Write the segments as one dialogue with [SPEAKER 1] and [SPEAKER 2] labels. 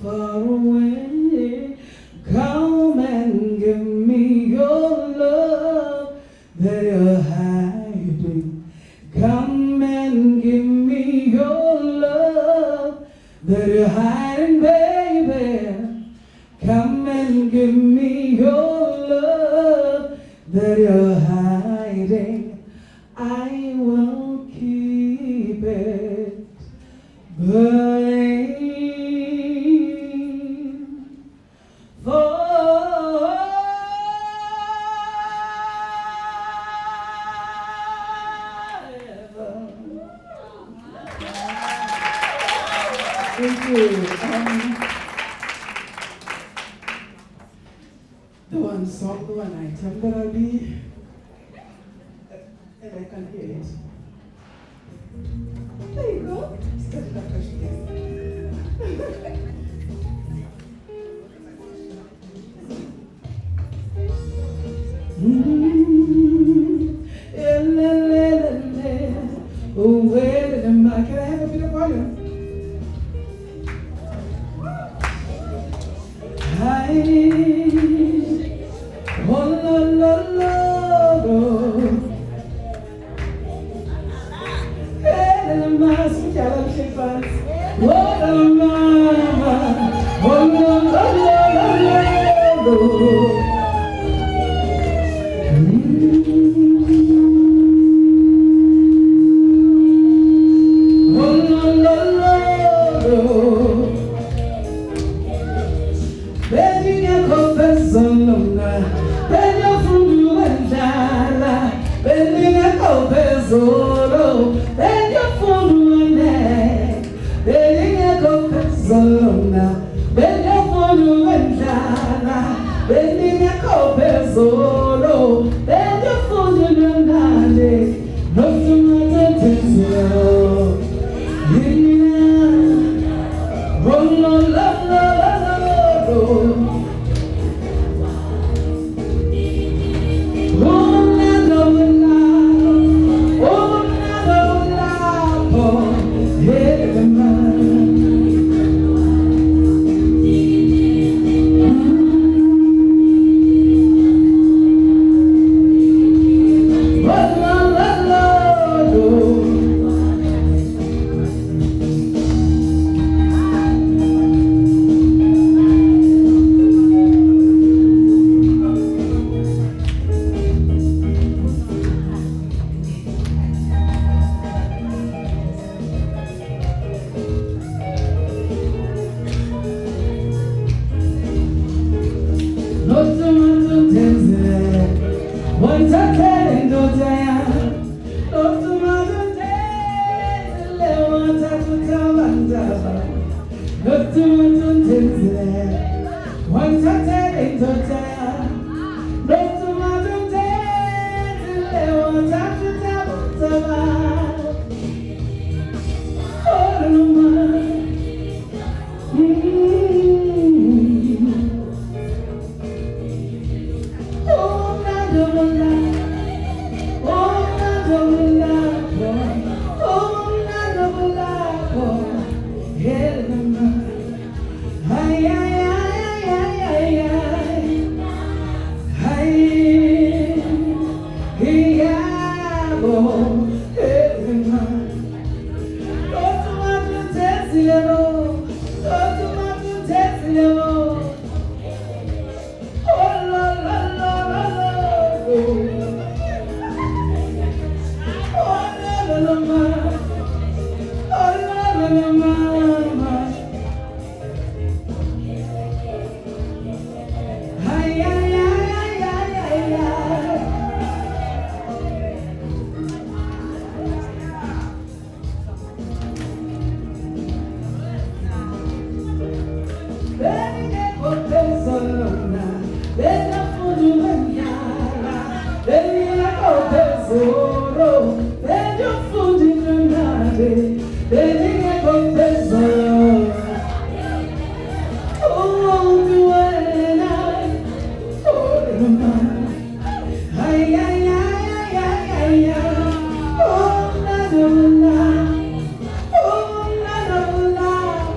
[SPEAKER 1] far away. Come and give me your love that you're hiding. Come and give me your love that you're hiding, baby. Come and give me your love that you're hiding. I will keep it burning forever. Thank you. The one song, the one item that I'll be, and I can hear it. There you go. Step it up, oh, where am I? Can I have a bit of volume? Hi, oh la la la, oh. Hey, la ma, sweet yellow shepherds. Oh la ma, oh la la la la, oh.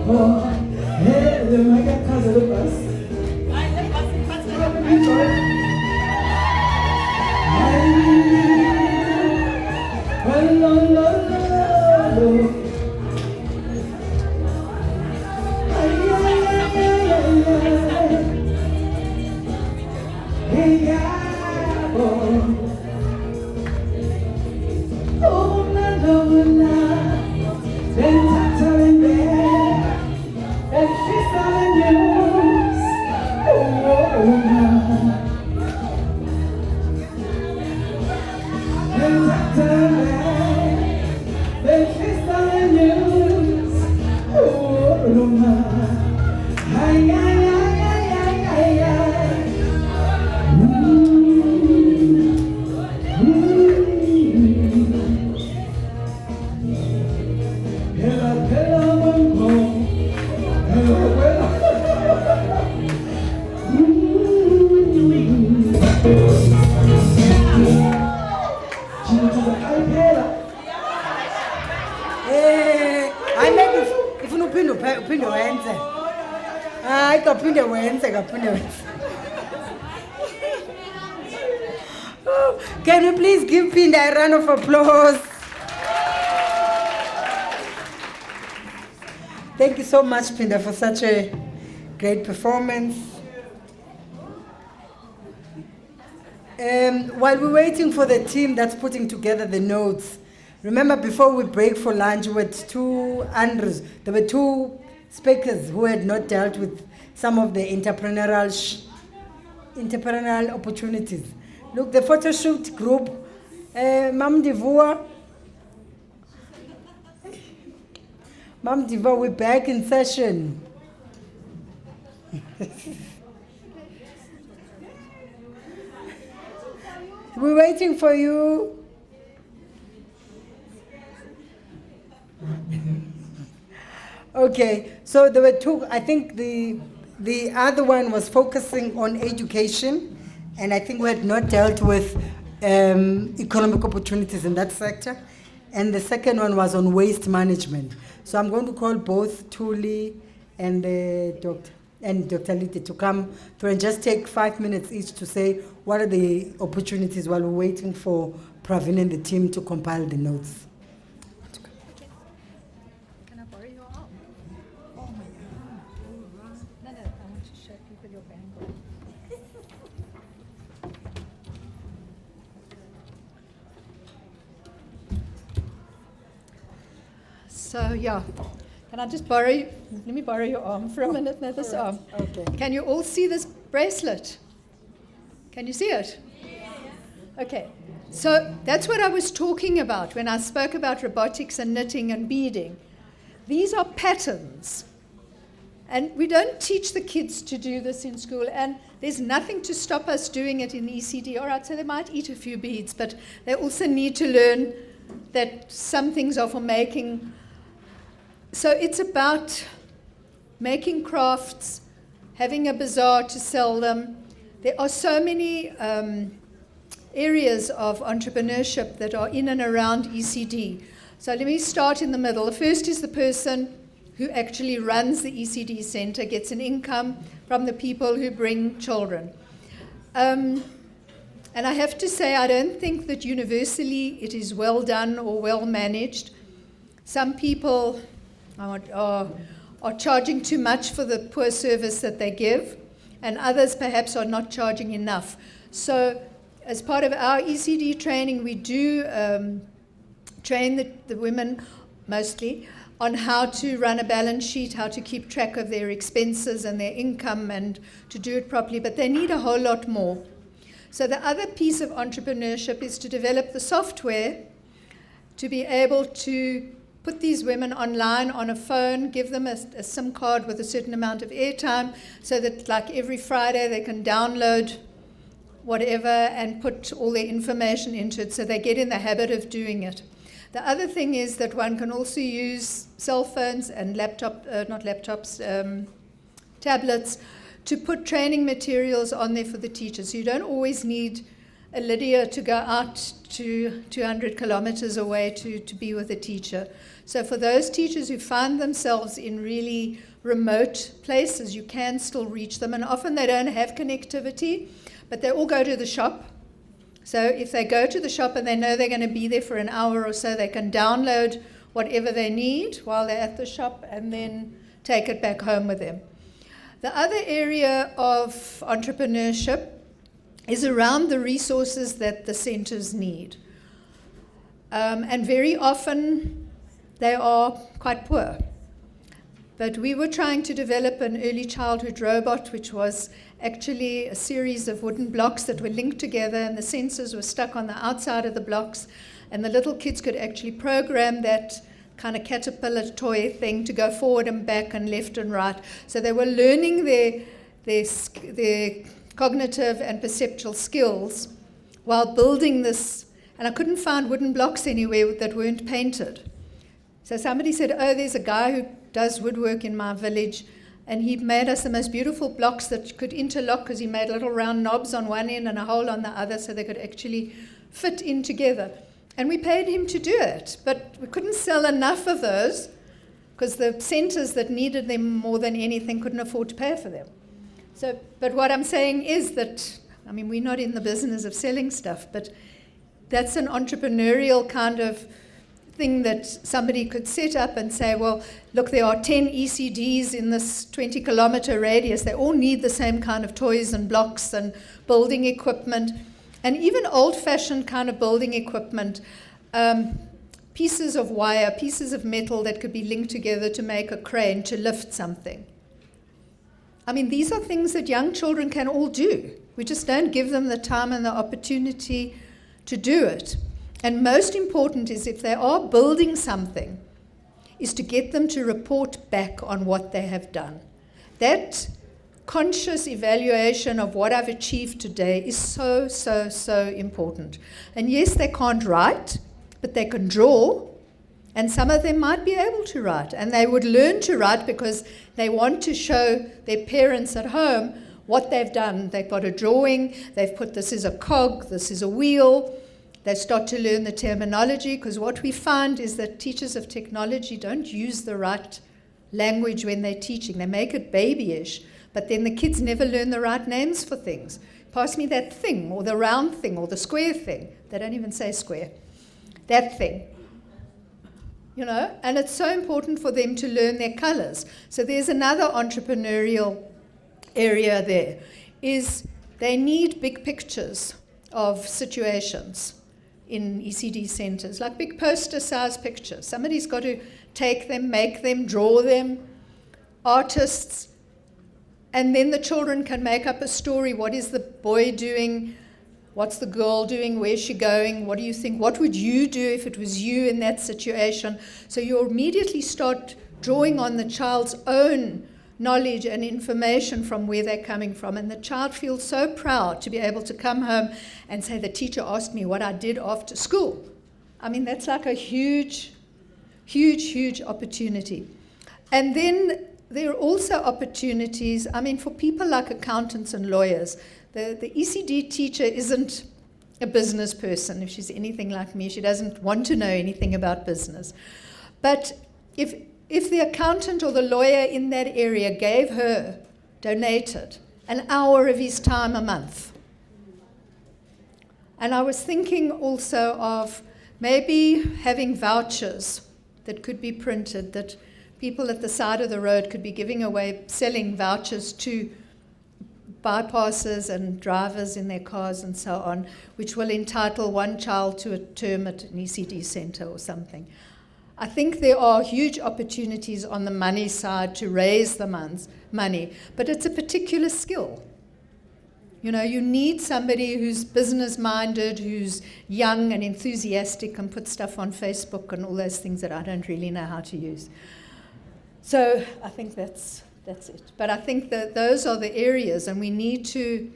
[SPEAKER 1] Oh, hey,
[SPEAKER 2] Can you please give Pinda a round of applause? Thank you so much, Pinda, for such a great performance. While we're waiting for the team that's putting together the notes, remember before we break for lunch with two Andrews, there were two speakers who had not dealt with some of the entrepreneurial opportunities. Look, the photo shoot group, Mam Divua, we're back in session. We're waiting for you. Okay, so there were two. I think the other one was focusing on education, and I think we had not dealt with economic opportunities in that sector. And the second one was on waste management. So I'm going to call both Thuli and Dr. Lite to come through and just take 5 minutes each to say what are the opportunities while we're waiting for Praveen and the team to compile the notes.
[SPEAKER 3] Can I borrow your arm? Oh my God. No, I want to show people your bangle. So yeah, can I just borrow, let me borrow your arm for a minute, no, this arm.
[SPEAKER 2] Okay.
[SPEAKER 3] Can you all see this bracelet? Can you see it? Okay, so that's what I was talking about when I spoke about robotics and knitting and beading. These are patterns. And we don't teach the kids to do this in school, and there's nothing to stop us doing it in ECD. All right, so they might eat a few beads, but they also need to learn that some things are for making. So it's about making crafts, having a bazaar to sell them. There are so many areas of entrepreneurship that are in and around ECD. So let me start in the middle. The first is the person who actually runs the ECD center, gets an income from the people who bring children. And I have to say, I don't think that universally it is well done or well managed. Some people are charging too much for the poor service that they give, and others perhaps are not charging enough. So as part of our ECD training, we do train the women mostly on how to run a balance sheet, how to keep track of their expenses and their income and to do it properly, but they need a whole lot more. So the other piece of entrepreneurship is to develop the software to be able to put these women online on a phone, give them a SIM card with a certain amount of airtime so that like every Friday they can download whatever and put all their information into it so they get in the habit of doing it. The other thing is that one can also use cell phones and tablets to put training materials on there for the teachers. So you don't always need a Lydia to go out to 200 kilometers away to be with a teacher. So for those teachers who find themselves in really remote places, you can still reach them. And often they don't have connectivity, but they all go to the shop. So if they go to the shop and they know they're going to be there for an hour or so, they can download whatever they need while they're at the shop and then take it back home with them. The other area of entrepreneurship is around the resources that the centers need. And very often they are quite poor. But we were trying to develop an early childhood robot, which was actually a series of wooden blocks that were linked together, and the sensors were stuck on the outside of the blocks, and the little kids could actually program that kind of caterpillar toy thing to go forward and back and left and right. So they were learning their cognitive and perceptual skills while building this. And I couldn't find wooden blocks anywhere that weren't painted. So somebody said, oh, there's a guy who does woodwork in my village, and he made us the most beautiful blocks that could interlock, because he made little round knobs on one end and a hole on the other so they could actually fit in together. And we paid him to do it, but we couldn't sell enough of those because the centers that needed them more than anything couldn't afford to pay for them. So, but what I'm saying is that, I mean, we're not in the business of selling stuff, but that's an entrepreneurial kind of thing that somebody could set up and say, well, look, there are 10 ECDs in this 20-kilometer radius. They all need the same kind of toys and blocks and building equipment. And even old-fashioned kind of building equipment, pieces of wire, pieces of metal that could be linked together to make a crane to lift something. I mean, these are things that young children can all do. We just don't give them the time and the opportunity to do it. And most important is, if they are building something, is to get them to report back on what they have done. That conscious evaluation of what I've achieved today is so, so, so important. And yes, they can't write, but they can draw, and some of them might be able to write, and they would learn to write because they want to show their parents at home what they've done. They've got a drawing, they've put this is a cog, this is a wheel. They start to learn the terminology, because what we find is that teachers of technology don't use the right language when they're teaching. They make it babyish, but then the kids never learn the right names for things. Pass me that thing, or the round thing, or the square thing. They don't even say square. That thing. You know, and it's so important for them to learn their colors. So there's another entrepreneurial area there, is they need big pictures of situations in ECD centers, like big poster-sized pictures. Somebody's got to take them, make them, draw them, artists, and then the children can make up a story. What is the boy doing? What's the girl doing? Where's she going? What do you think? What would you do if it was you in that situation? So you immediately start drawing on the child's own knowledge and information from where they're coming from. And the child feels so proud to be able to come home and say, the teacher asked me what I did after school. I mean, that's like a huge, huge, huge opportunity. And then there are also opportunities, I mean, for people like accountants and lawyers. The ECD teacher isn't a business person. If she's anything like me, she doesn't want to know anything about business. But if the accountant or the lawyer in that area donated an hour of his time a month. And I was thinking also of maybe having vouchers that could be printed, that people at the side of the road could be giving away, selling vouchers to bypassers and drivers in their cars and so on, which will entitle one child to a term at an ECD center or something. I think there are huge opportunities on the money side to raise the money, but it's a particular skill. You know, you need somebody who's business-minded, who's young and enthusiastic and put stuff on Facebook and all those things that I don't really know how to use. So I think that's it. But I think that those are the areas, and we need to,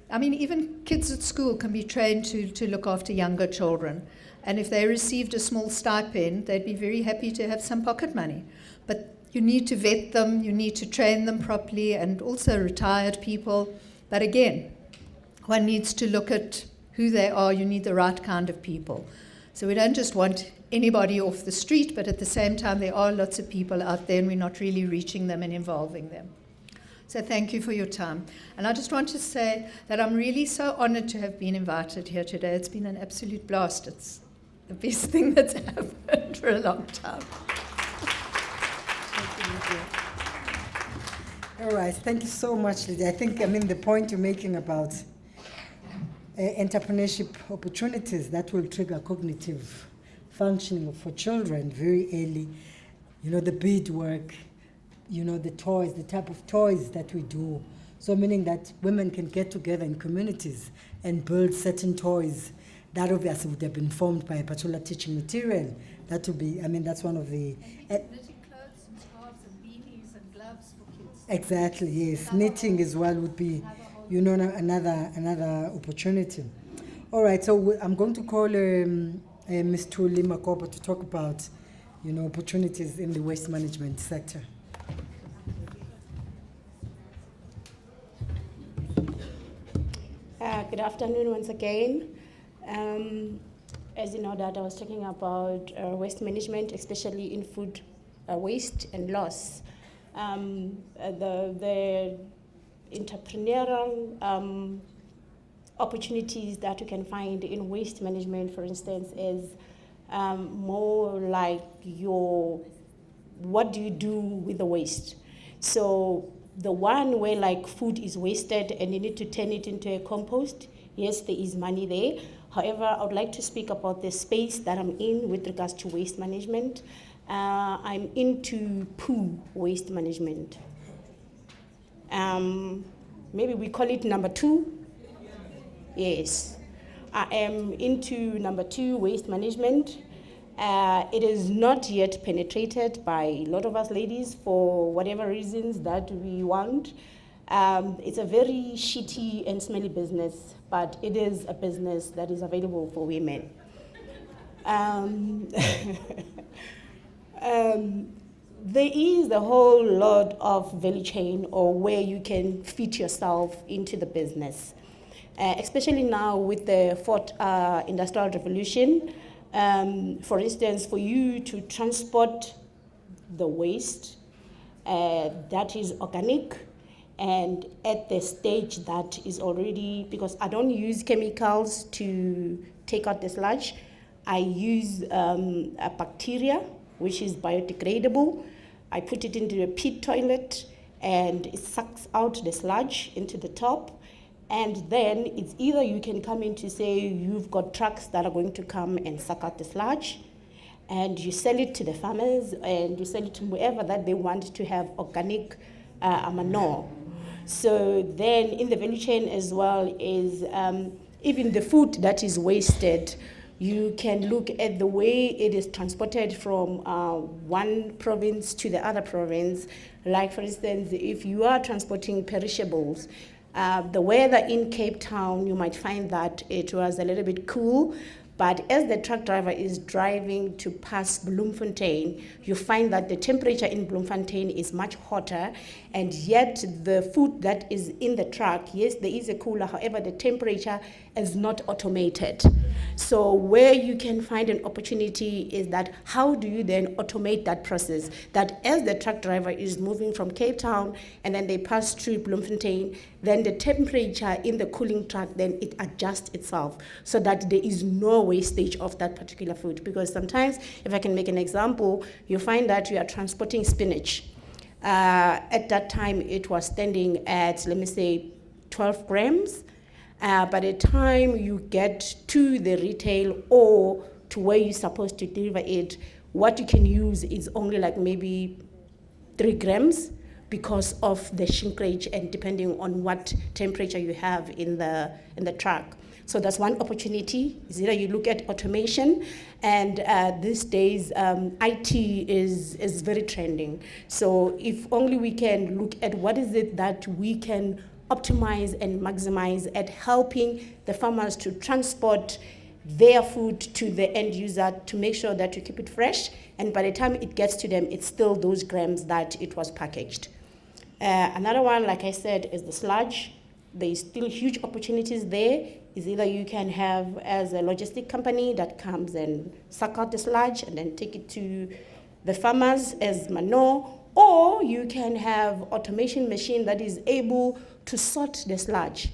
[SPEAKER 3] I mean, even kids at school can be trained to look after younger children. And if they received a small stipend, they'd be very happy to have some pocket money. But you need to vet them, you need to train them properly, and also retired people. But again, one needs to look at who they are. You need the right kind of people. So we don't just want anybody off the street, but at the same time, there are lots of people out there, and we're not really reaching them and involving them. So thank you for your time. And I just want to say that I'm really so honored to have been invited here today. It's been an absolute blast. It's the best thing that's happened for a long time.
[SPEAKER 2] All right, thank you so much, Lydia. The point you're making about entrepreneurship opportunities that will trigger cognitive functioning for children very early, the beadwork, the toys, the type of toys that we do. So meaning that women can get together in communities and build certain toys that obviously would have been formed by a particular teaching material. That would be, that's one of the...
[SPEAKER 3] Knitting clothes and scarves and beanies and gloves for kids.
[SPEAKER 2] Exactly, yes. Knitting as well would be, another opportunity. All right, so I'm going to call Ms. Tuli Makopa to talk about, opportunities in the waste management sector.
[SPEAKER 4] Good afternoon once again. As you know that I was talking about waste management, especially in food waste and loss. The entrepreneurial opportunities that you can find in waste management, for instance, is more like what do you do with the waste? So the one where like food is wasted and you need to turn it into a compost, yes, there is money there. However, I would like to speak about the space that I'm in with regards to waste management. I'm into poo waste management. Maybe we call it number 2. Yes, I am into number 2 waste management. It is not yet penetrated by a lot of us ladies for whatever reasons that we want. It's a very shitty and smelly business, but it is a business that is available for women. There is a whole lot of value chain or where you can fit yourself into the business, especially now with the 4th Industrial Revolution. For instance, for you to transport the waste that is organic and at the stage that is already, because I don't use chemicals to take out the sludge, I use a bacteria which is biodegradable. I put it into a pit toilet and it sucks out the sludge into the top. And then it's either you can come in to say you've got trucks that are going to come and suck out the sludge, and you sell it to the farmers and you sell it to whoever that they want to have organic manure. So then in the value chain as well is even the food that is wasted, you can look at the way it is transported from one province to the other province. Like for instance, if you are transporting perishables, the weather in Cape Town, you might find that it was a little bit cool, but as the truck driver is driving to pass Bloemfontein, you find that the temperature in Bloemfontein is much hotter, and yet the food that is in the truck, yes, there is a cooler, however, the temperature is not automated. So where you can find an opportunity is that how do you then automate that process? That as the truck driver is moving from Cape Town and then they pass through Bloemfontein, then the temperature in the cooling truck, then it adjusts itself so that there is no wastage of that particular food. Because sometimes, if I can make an example, you find that you are transporting spinach. At that time, it was standing at, let me say, 12 grams. By the time you get to the retail or to where you're supposed to deliver it, what you can use is only like maybe 3 grams because of the shrinkage and depending on what temperature you have in the truck. So that's one opportunity. Is either you look at automation, and these days IT is very trending. So if only we can look at what is it that we can optimize and maximize at helping the farmers to transport their food to the end user to make sure that you keep it fresh, and by the time it gets to them, it's still those grams that it was packaged. Another one, like I said, is the sludge. There's still huge opportunities there. Is either you can have as a logistic company that comes and suck out the sludge and then take it to the farmers as manure, or you can have automation machine that is able to sort the sludge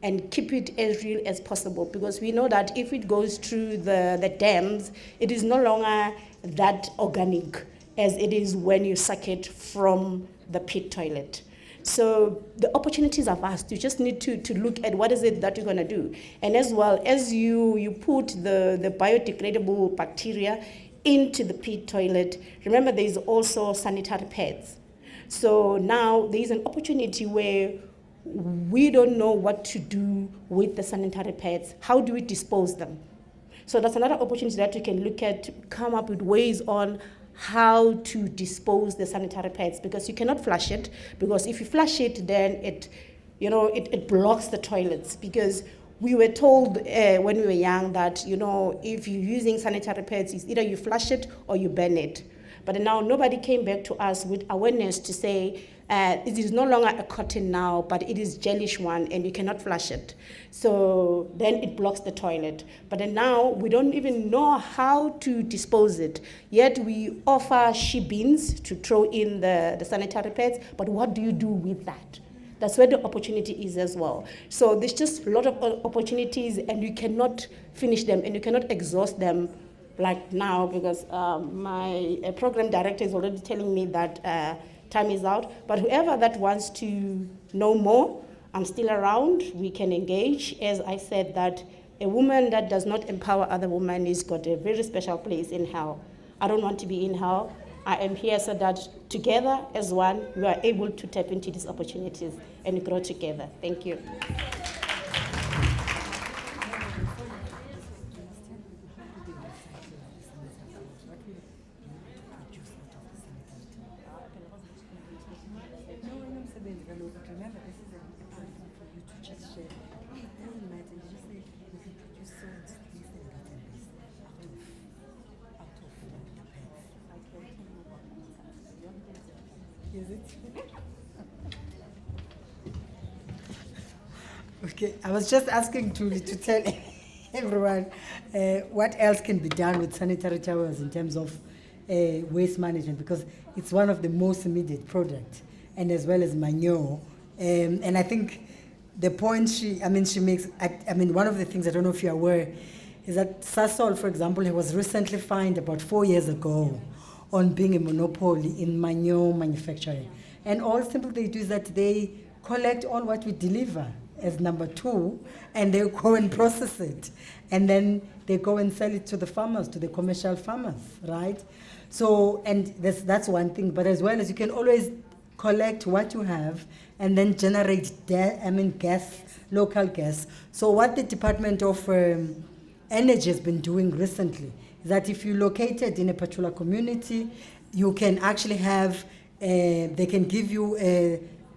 [SPEAKER 4] and keep it as real as possible, because we know that if it goes through the dams, it is no longer that organic as it is when you suck it from the pit toilet. So the opportunities are vast. You just need to look at what is it that you're going to do. And as well as you put the biodegradable bacteria into the pit toilet, remember there is also sanitary pads. So now there is an opportunity where we don't know what to do with the sanitary pads. How do we dispose them? So that's another opportunity that you can look at to come up with ways on how to dispose the sanitary pads, because you cannot flush it, because if you flush it, then it blocks the toilets. Because we were told when we were young that, if you're using sanitary pads, it's either you flush it or you burn it. But now nobody came back to us with awareness to say, it is no longer a cotton now, but it is gelish one, and you cannot flush it. So then it blocks the toilet. But then now we don't even know how to dispose it. Yet we offer she bins to throw in the sanitary pads, but what do you do with that? That's where the opportunity is as well. So there's just a lot of opportunities, and you cannot finish them, and you cannot exhaust them like now, because my program director is already telling me that time is out. But whoever that wants to know more, I'm still around. We can engage. As I said, that a woman that does not empower other women has got a very special place in hell. I don't want to be in hell. I am here so that together as one, we are able to tap into these opportunities and grow together. Thank you.
[SPEAKER 2] Okay, I was just asking to tell everyone what else can be done with sanitary towels in terms of waste management, because it's one of the most immediate products, and as well as manure. And I think the point she makes, one of the things, I don't know if you're aware, is that Sasol, for example, he was recently fined about 4 years ago on being a monopoly in manure manufacturing. And all simple they do is that they collect all what we deliver as number 2, and they go and process it. And then they go and sell it to the farmers, to the commercial farmers, right? So, and that's one thing, but as well as you can always collect what you have and then generate gas, local gas. So what the Department of Energy has been doing recently is that if you're located in a particular community, you can actually have, they can give you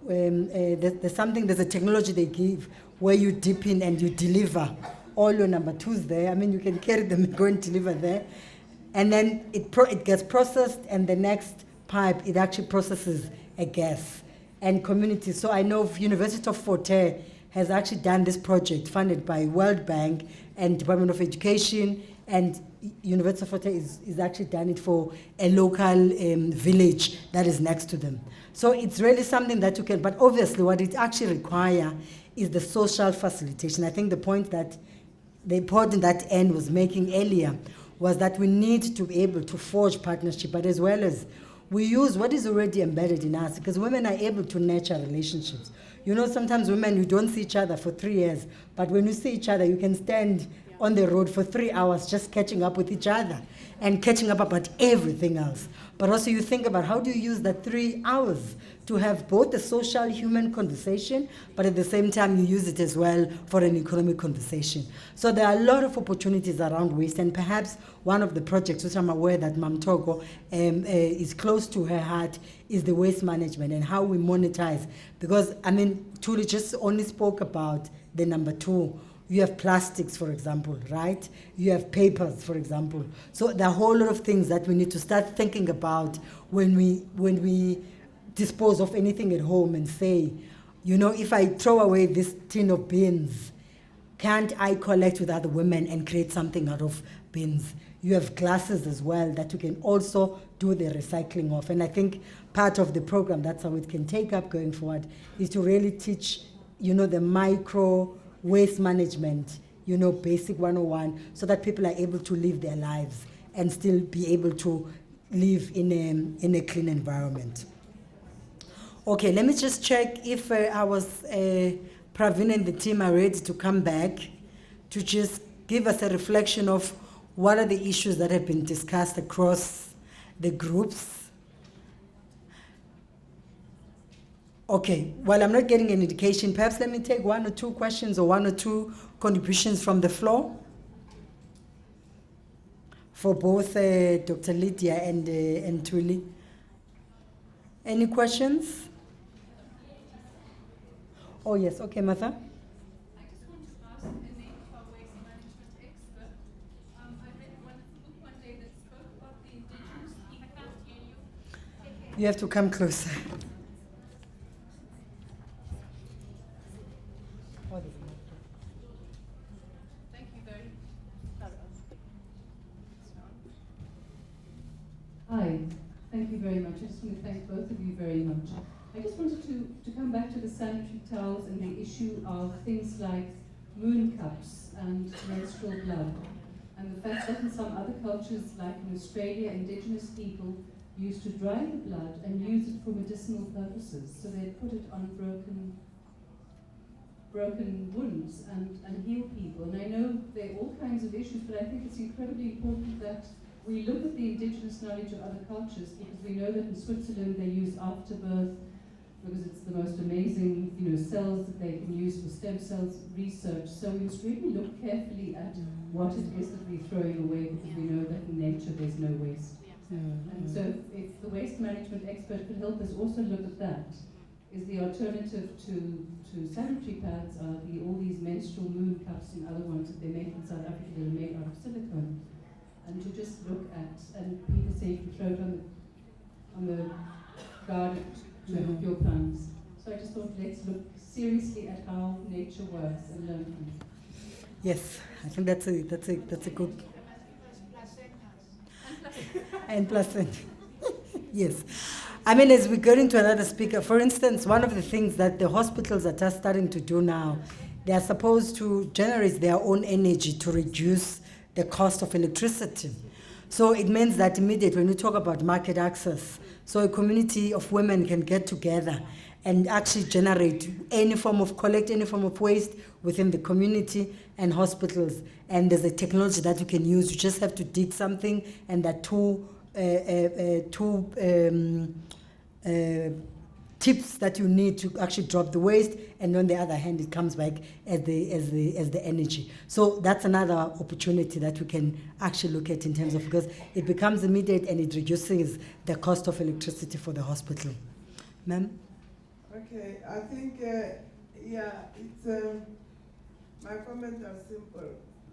[SPEAKER 2] there's a technology they give where you dip in and you deliver all your number 2s there. You can carry them and go and deliver there. And then it gets processed, and the next pipe, it actually processes a gas and communities. So I know University of Fort Hare has actually done this project funded by World Bank and Department of Education, and University of Fort Hare is actually done it for a local village that is next to them. So it's really something that you can, but obviously what it actually requires is the social facilitation. I think the point that Anne was making earlier was that we need to be able to forge partnership, but as well as we use what is already embedded in us, because women are able to nurture relationships. Sometimes women, you don't see each other for 3 years, but when you see each other, you can stand on the road for 3 hours just catching up with each other and catching up about everything else. But also you think about how do you use that 3 hours to have both a social human conversation, but at the same time you use it as well for an economic conversation. So there are a lot of opportunities around waste, and perhaps one of the projects which I'm aware that Mam Togo is close to her heart is the waste management and how we monetize. Because, Tuli just only spoke about the number 2. You have plastics, for example, right? You have papers, for example. So there are a whole lot of things that we need to start thinking about when we dispose of anything at home and say, if I throw away this tin of beans, can't I collect with other women and create something out of beans? You have glasses as well that you can also do the recycling of. And I think part of the program that's how it can take up going forward is to really teach, the micro waste management, basic 101, so that people are able to live their lives and still be able to live in a clean environment. Okay, let me just check if Praveen and the team are ready to come back to just give us a reflection of what are the issues that have been discussed across the groups. Okay, while I'm not getting an indication, perhaps let me take one or two questions or one or two contributions from the floor for both Dr. Lydia and Tuli. Any questions? Oh yes, okay, Martha.
[SPEAKER 5] I just want to ask a name of our waste management expert. I read one book one day that spoke about the indigenous people. I can't hear you.
[SPEAKER 2] You have to come closer.
[SPEAKER 5] Thank you very much.
[SPEAKER 6] Hi, thank you very much. I just want to thank both of you very much. I just wanted to come back to the sanitary towels and the issue of things like moon cups and menstrual blood, and the fact that in some other cultures, like in Australia, indigenous people used to dry the blood and use it for medicinal purposes. So they put it on broken wounds and heal people. And I know there are all kinds of issues, but I think it's incredibly important that we look at the indigenous knowledge of other cultures, because we know that in Switzerland they use afterbirth because it's the most amazing, cells that they can use for stem cells research. So we must really look carefully at what it is that we're throwing away, because we know that in nature there's no waste. And so if the waste management expert could help us also look at that, is the alternative to sanitary pads are all these menstrual moon cups and other ones that they make in South Africa that are made out of silicone. And to just look at, and people say you can throw it on the garden to help your plants. So I just thought, let's look seriously at how nature works and learn from it.
[SPEAKER 2] Yes, I think that's a good. And placenta. Yes. I mean, as we go into another speaker, for instance, one of the things that the hospitals are just starting to do now, they are supposed to generate their own energy to reduce the cost of electricity. So it means that immediately when we talk about market access, so a community of women can get together and actually collect any form of waste within the community and hospitals. And there's a technology that you can use. You just have to dig something, and that two tips that you need to actually drop the waste, and on the other hand, it comes back as the energy. So that's another opportunity that we can actually look at in terms of, because it becomes immediate and it reduces the cost of electricity for the hospital. Ma'am?
[SPEAKER 7] Okay, I think, my comments are simple.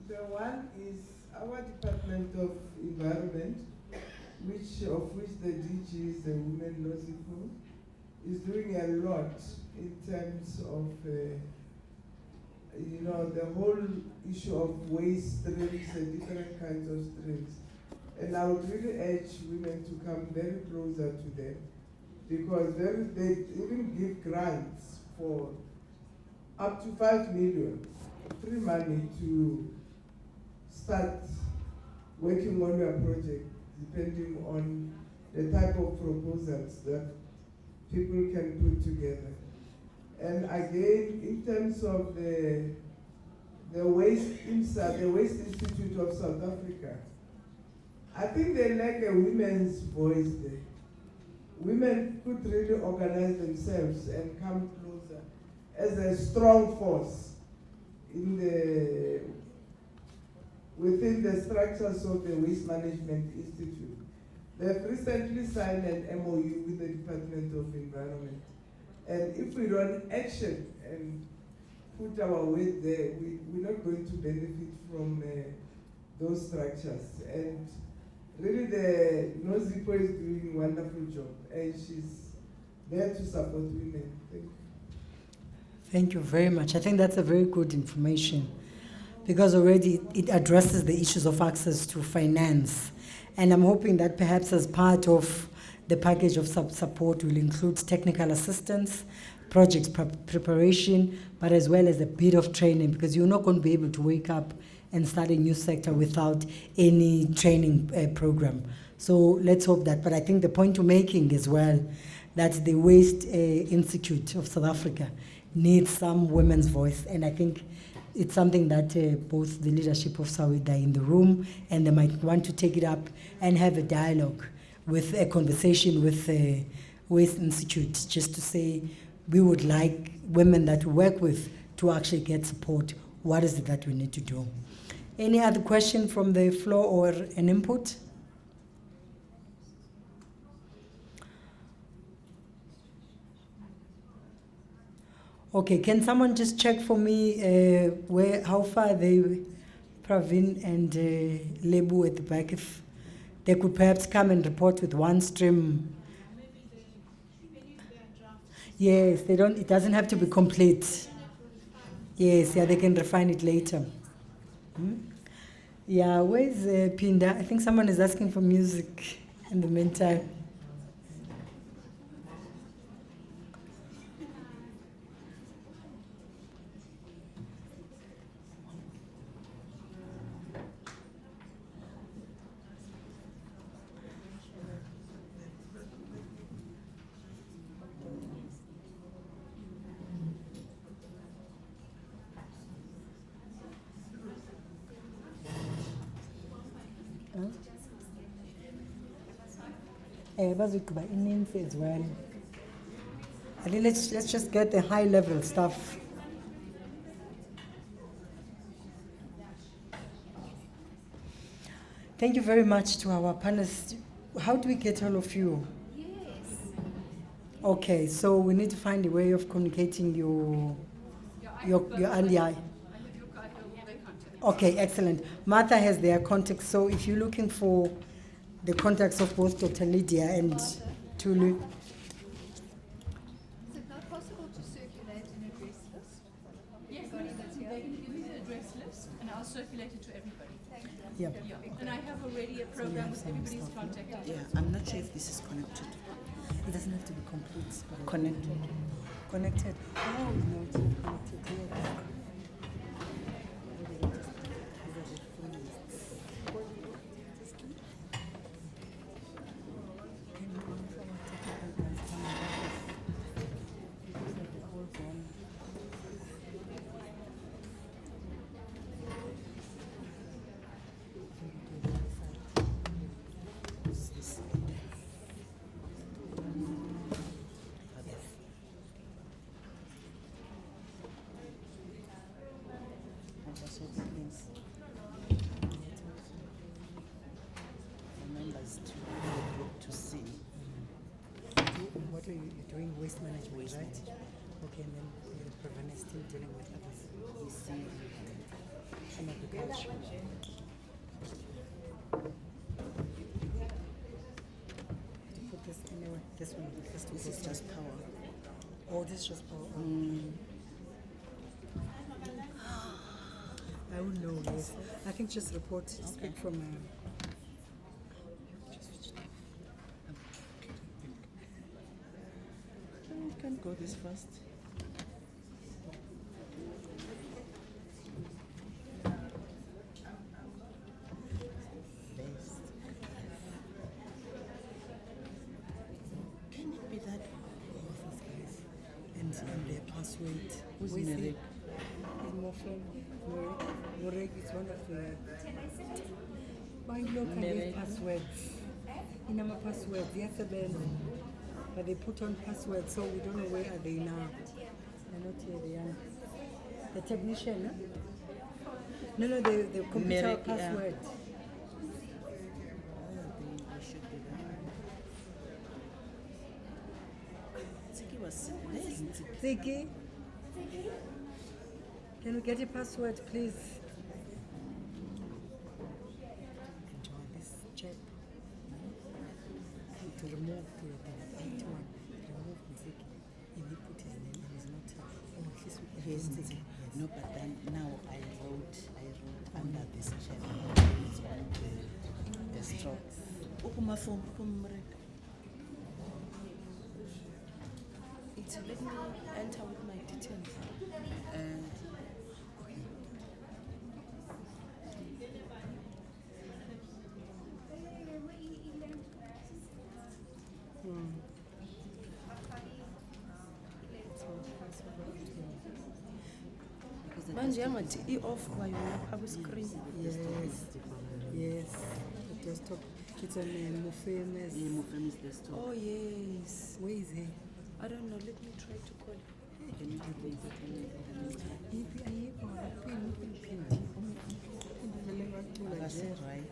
[SPEAKER 7] The one is our Department of Environment, of which the DG is the Women Nosifu, is doing a lot in terms of, the whole issue of waste streams and different kinds of streams. And I would really urge women to come very closer to them, because they even give grants for up to 5 million, free money to start working on your project, depending on the type of proposals that people can put together. And again, in terms of the Waste IMSA, the Waste Institute of South Africa, I think they lack a women's voice there. Women could really organize themselves and come closer as a strong force within the structures of the Waste Management Institute. They've recently signed an MOU with the Department of Environment. And if we don't action and put our weight there, we're not going to benefit from those structures. And really, the Nozipo is doing a wonderful job, and she's there to support women. Thank you.
[SPEAKER 2] Thank you very much. I think that's a very good information, because already it addresses the issues of access to finance. And I'm hoping that perhaps as part of the package of support will include technical assistance, project preparation, but as well as a bit of training, because you're not going to be able to wake up and start a new sector without any training program. So let's hope that. But I think the point you're making as well, that the Waste Institute of South Africa needs some women's voice, and I think it's something that both the leadership of SAWID are in the room, and they might want to take it up and have a dialogue with a conversation with the Waste Institute, just to say we would like women that we work with to actually get support. What is it that we need to do? Any other question from the floor or an input? Okay, can someone just check for me how far they, Praveen and Lebu at the back, if they could perhaps come and report with one stream. Yes, they don't. It doesn't have to be complete. Yes, yeah, they can refine it later. Yeah, where's Pinda? I think someone is asking for music in the meantime. Bazukuba in as well. I think let's just get the high level stuff. Thank you very much to our panelists. How do we get all of you? Yes. Okay, so we need to find a way of communicating your NDI. Okay, excellent. Martha has their contacts, so if you're looking for the contacts of both Dr. Lydia and Tulu.
[SPEAKER 3] Is it not possible to circulate an address list?
[SPEAKER 5] Yes, they can give me the address list and I'll circulate it to everybody.
[SPEAKER 2] Yeah.
[SPEAKER 5] And I have already a program with everybody's contact.
[SPEAKER 8] Yeah, I'm not sure if this is connected.
[SPEAKER 2] It doesn't have to be complete.
[SPEAKER 8] Connected.
[SPEAKER 2] Connected. Oh, no, it's not connected here. You're doing waste management, right? Okay, and then Praveen is still dealing with others. We see some agriculture. To put this anyway, this one.
[SPEAKER 8] This is just power.
[SPEAKER 2] Oh, this is just power. I would know, yes. I think just report, speak from
[SPEAKER 8] You can go this first. Can it be that?
[SPEAKER 2] And their password.
[SPEAKER 8] Who's
[SPEAKER 2] Where's
[SPEAKER 8] Merek?
[SPEAKER 2] he? He's more from Moreg is one of the. Why look at their passwords? In our passwords, yes, but they put on passwords, so we don't know where are they now. They're not here, they are. The technician, no? No, the computer
[SPEAKER 8] Merek,
[SPEAKER 2] password.
[SPEAKER 8] Yeah. They should be there. Tsiki was there, isn't it?
[SPEAKER 2] Ziggy, can we get a password, please? Enjoy this chip. To remove the 81, remove Ziggy. And he put his name and he's not. Oh, he's Ziggy.
[SPEAKER 8] No, but then now I wrote under this check. It's one of the strokes.
[SPEAKER 4] It's let me enter with my details.
[SPEAKER 9] Manje yangathi i-off kwayo lapha kwi-screen.
[SPEAKER 2] Yes. Yes. The desktop. It's on Mufeme's.
[SPEAKER 8] Yeah, Mufeme's desktop.
[SPEAKER 9] Oh yes.
[SPEAKER 2] Where is he?
[SPEAKER 9] I don't know. Let me try to call.
[SPEAKER 8] Can you do the That's right.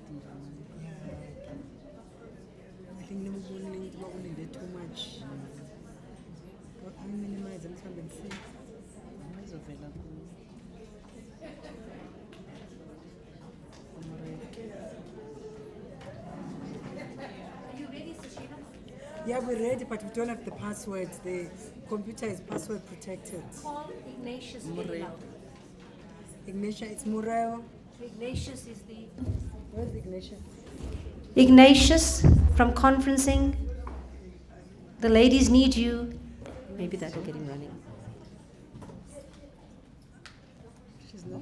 [SPEAKER 2] I think never too much. But I minimize them and see.
[SPEAKER 8] Where's available?
[SPEAKER 10] Are you ready, Sushila?
[SPEAKER 2] Yeah, we're ready, but we don't have the password. The computer is password protected.
[SPEAKER 10] Call Ignatius very loud.
[SPEAKER 2] Ignatius, it's Mureo.
[SPEAKER 10] Ignatius is the...
[SPEAKER 2] Where's Ignatius?
[SPEAKER 10] Ignatius from conferencing. The ladies need you. Maybe that will get him running.
[SPEAKER 2] She's not.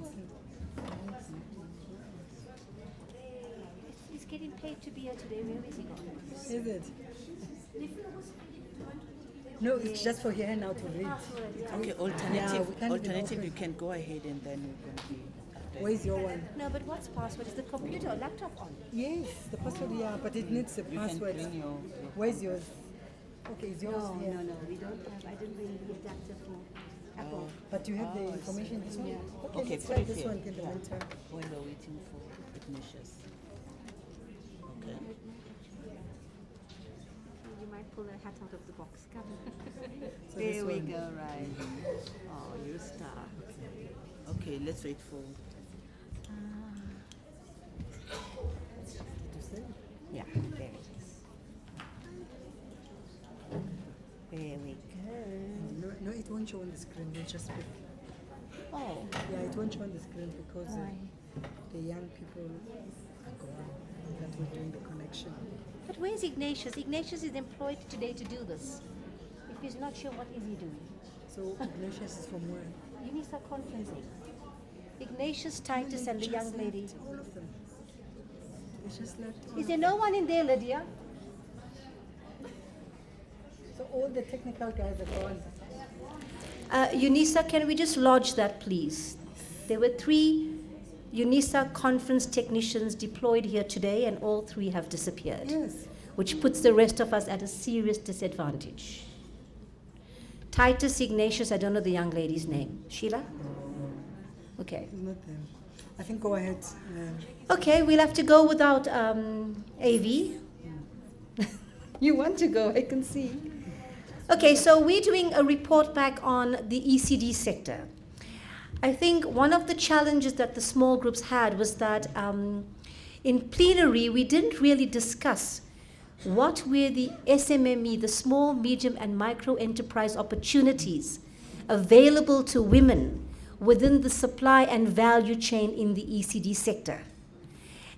[SPEAKER 10] He's getting paid to be here today. Where is he going?
[SPEAKER 2] Is it? No, it's just for here now to read.
[SPEAKER 8] Okay, alternative, you can go ahead and then we're going to be.
[SPEAKER 2] Where's your one?
[SPEAKER 10] No, but what's password? Is the computer or laptop on?
[SPEAKER 2] Yes, the password, yeah, but it needs a password. Where's yours? Okay, is yours here?
[SPEAKER 10] No, we don't have. I didn't bring the adapter for Apple.
[SPEAKER 2] But you have the information this one?
[SPEAKER 10] Yeah.
[SPEAKER 2] Okay, let's try this one in the winter.
[SPEAKER 8] While we're waiting for Ignatius. Okay.
[SPEAKER 10] You might pull a hat out of the box. Come.
[SPEAKER 2] So
[SPEAKER 10] There we
[SPEAKER 2] this
[SPEAKER 10] go, right. Oh, you're a star.
[SPEAKER 8] Okay, let's wait for.
[SPEAKER 10] Yeah, there it is. There we go.
[SPEAKER 2] No, it won't show on the screen, we'll just speak.
[SPEAKER 10] Oh,
[SPEAKER 2] Yeah, it won't show on the screen because
[SPEAKER 10] why?
[SPEAKER 2] the young people are gone that we're doing the connection.
[SPEAKER 10] But where's Ignatius? Ignatius is employed today to do this. If he's not sure, what is he doing?
[SPEAKER 2] So Ignatius is from where?
[SPEAKER 10] UNISA conferencing. Ignatius, Titus, and the
[SPEAKER 2] Just
[SPEAKER 10] young
[SPEAKER 2] left,
[SPEAKER 10] lady.
[SPEAKER 2] all of them. They just left.
[SPEAKER 10] Is there no one in there, Lydia?
[SPEAKER 2] So all the technical guys are gone.
[SPEAKER 10] UNISA, can we just lodge that, please? There were 3 UNISA conference technicians deployed here today, and all 3 have disappeared.
[SPEAKER 2] Yes.
[SPEAKER 10] Which puts the rest of us at a serious disadvantage. Titus, Ignatius, I don't know the young lady's name. Sheila? Okay.
[SPEAKER 2] Not them. I think go ahead.
[SPEAKER 10] Okay, we'll have to go without AV. You want to go, I can see. Okay, so we're doing a report back on the ECD sector. I think one of the challenges that the small groups had was that in plenary, we didn't really discuss what were the SMME, the small, medium, and micro enterprise opportunities available to women within the supply and value chain in the ECD sector.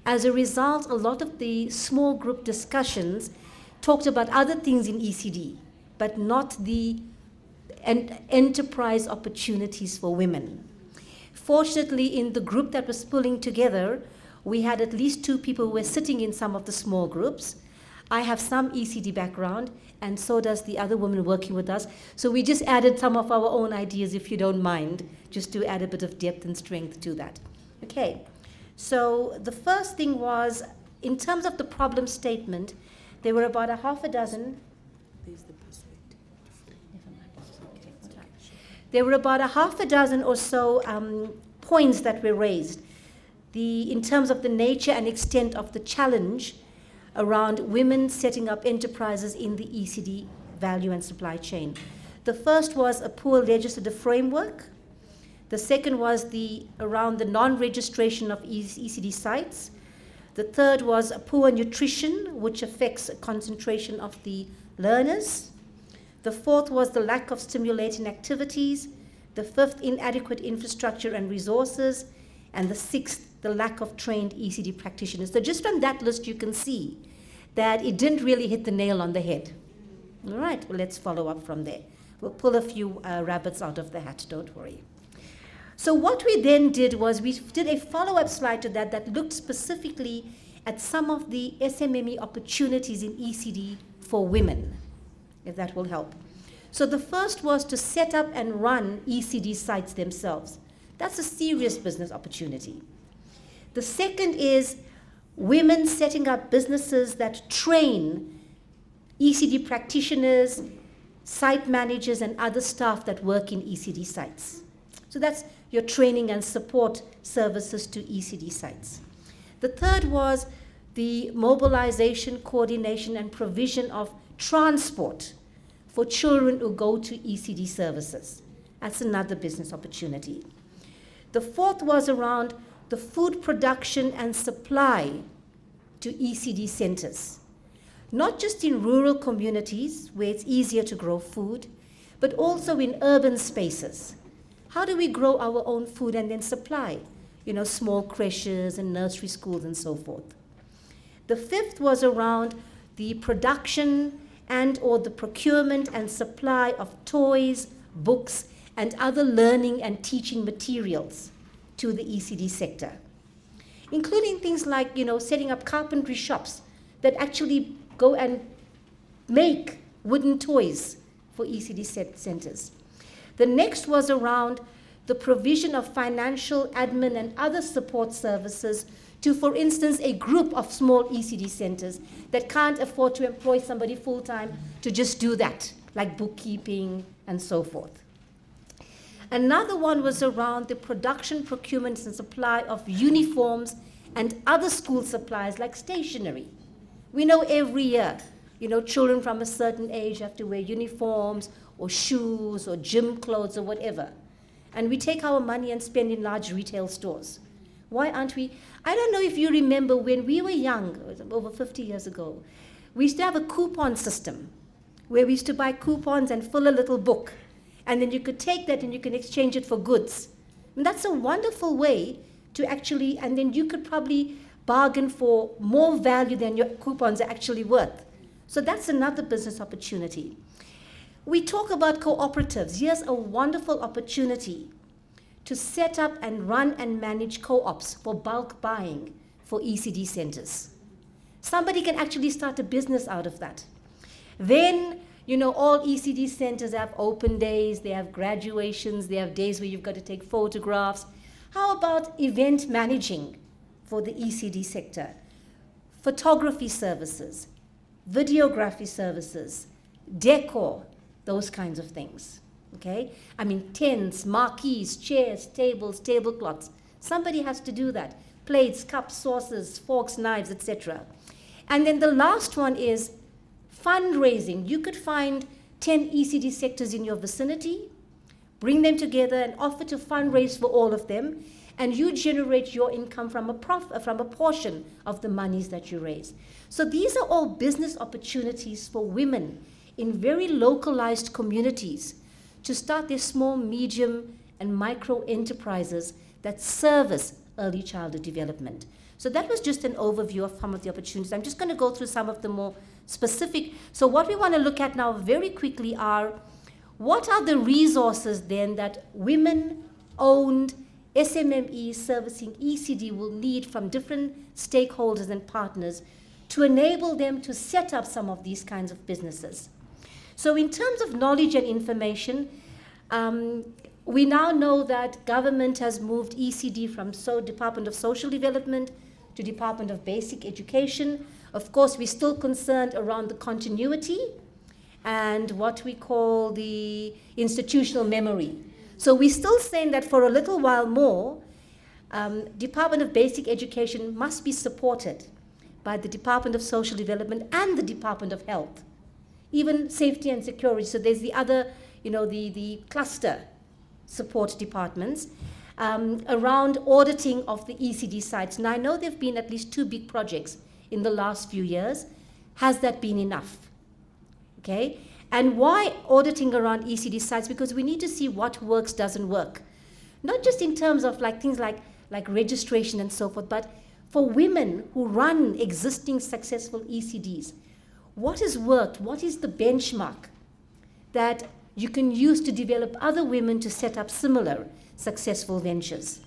[SPEAKER 10] As a result, a lot of the small group discussions talked about other things in ECD, but not the enterprise opportunities for women. Fortunately, in the group that was pulling together, we had at least 2 people who were sitting in some of the small groups. I have some ECD background, and so does the other woman working with us. So we just added some of our own ideas, if you don't mind, just to add a bit of depth and strength to that. Okay, so the first thing was, in terms of the problem statement, there were about a half a dozen.
[SPEAKER 8] There's the password.
[SPEAKER 10] There were about a half a dozen or so points that were raised. In terms of the nature and extent of the challenge around women setting up enterprises in the ECD value and supply chain. The first was a poor legislative framework. The second was around the non-registration of ECD sites. The third was a poor nutrition, which affects concentration of the learners. The fourth was the lack of stimulating activities. The fifth, inadequate infrastructure and resources. And the sixth, the lack of trained ECD practitioners. So just from that list, you can see that it didn't really hit the nail on the head. All right, well, let's follow up from there. We'll pull a few rabbits out of the hat, don't worry. So what we then did was we did a follow-up slide to that looked specifically at some of the SMME opportunities in ECD for women, if that will help. So the first was to set up and run ECD sites themselves. That's a serious business opportunity. The second is women setting up businesses that train ECD practitioners, site managers, and other staff that work in ECD sites. So that's your training and support services to ECD sites. The third was the mobilization, coordination, and provision of transport for children who go to ECD services. That's another business opportunity. The fourth was around the food production and supply to ECD centers. Not just in rural communities where it's easier to grow food, but also in urban spaces. How do we grow our own food and then supply, small creches and nursery schools and so forth? The fifth was around the production and or the procurement and supply of toys, books, and other learning and teaching materials to the ECD sector, including things like, setting up carpentry shops that actually go and make wooden toys for ECD centers. The next was around the provision of financial, admin, and other support services to, for instance, a group of small ECD centers that can't afford to employ somebody full-time to just do that, like bookkeeping and so forth. Another one was around the production, procurement, and supply of uniforms and other school supplies like stationery. We know every year, children from a certain age have to wear uniforms or shoes or gym clothes or whatever. And we take our money and spend in large retail stores. Why aren't we? I don't know if you remember when we were young, over 50 years ago, we used to have a coupon system where we used to buy coupons and fill a little book. And then you could take that and you can exchange it for goods. And that's a wonderful way to actually, and then you could probably bargain for more value than your coupons are actually worth. So that's another business opportunity. We talk about cooperatives. Here's a wonderful opportunity to set up and run and manage co-ops for bulk buying for ECD centers. Somebody can actually start a business out of that. Then, all ECD centers have open days, they have graduations, they have days where you've got to take photographs. How about event managing for the ECD sector? Photography services, videography services, decor, those kinds of things, okay? Tents, marquees, chairs, tables, tablecloths. Somebody has to do that. Plates, cups, saucers, forks, knives, etc. And then the last one is fundraising. You could find 10 ECD sectors in your vicinity, bring them together and offer to fundraise for all of them, and you generate your income from a portion of the monies that you raise. So these are all business opportunities for women in very localized communities to start their small, medium, and micro enterprises that service early childhood development. So that was just an overview of some of the opportunities. I'm just going to go through some of the more specific. So what we want to look at now very quickly are, what are the resources then that women-owned SMMEs servicing ECD will need from different stakeholders and partners to enable them to set up some of these kinds of businesses. So in terms of knowledge and information, we now know that government has moved ECD from Department of Social Development to Department of Basic Education. Of course, we're still concerned around the continuity and what we call the institutional memory. So we're still saying that for a little while more, Department of Basic Education must be supported by the Department of Social Development and the Department of Health, even safety and security. So there's the other, the cluster support departments around auditing of the ECD sites. Now, I know there have been at least 2 big projects in the last few years. Has that been enough? Okay? And why auditing around ECD sites? Because we need to see what works, doesn't work. Not just in terms of things like registration and so forth, but for women who run existing successful ECDs. What has worked? What is the benchmark that you can use to develop other women to set up similar successful ventures?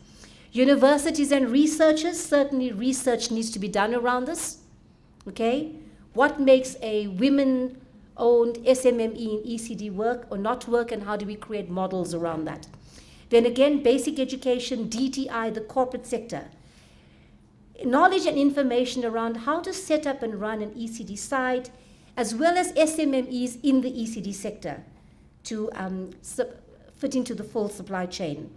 [SPEAKER 10] Universities and researchers, certainly research needs to be done around this. Okay? What makes a women-owned SMME in ECD work or not work, and how do we create models around that? Then again, basic education, DTI, the corporate sector. Knowledge and information around how to set up and run an ECD site, as well as SMMEs in the ECD sector to fit into the full supply chain.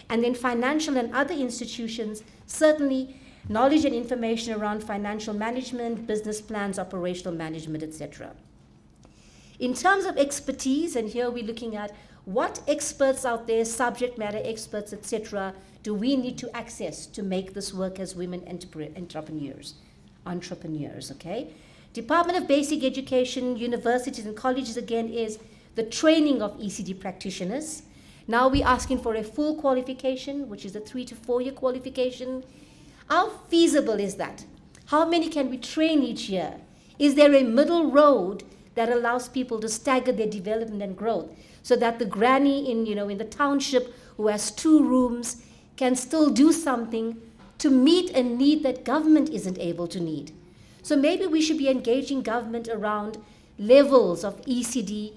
[SPEAKER 10] And then financial and other institutions, certainly knowledge and information around financial management, business plans, operational management, etc. In terms of expertise, and here we're looking at what experts out there, subject matter experts, etc., do we need to access to make this work as women entrepreneurs, okay? Department of Basic Education, universities and colleges again is the training of ECD practitioners. Now we're asking for a full qualification, which is a 3 to 4 year qualification. How feasible is that? How many can we train each year? Is there a middle road that allows people to stagger their development and growth so that the granny in the township who has 2 rooms can still do something to meet a need that government isn't able to meet? So maybe we should be engaging government around levels of ECD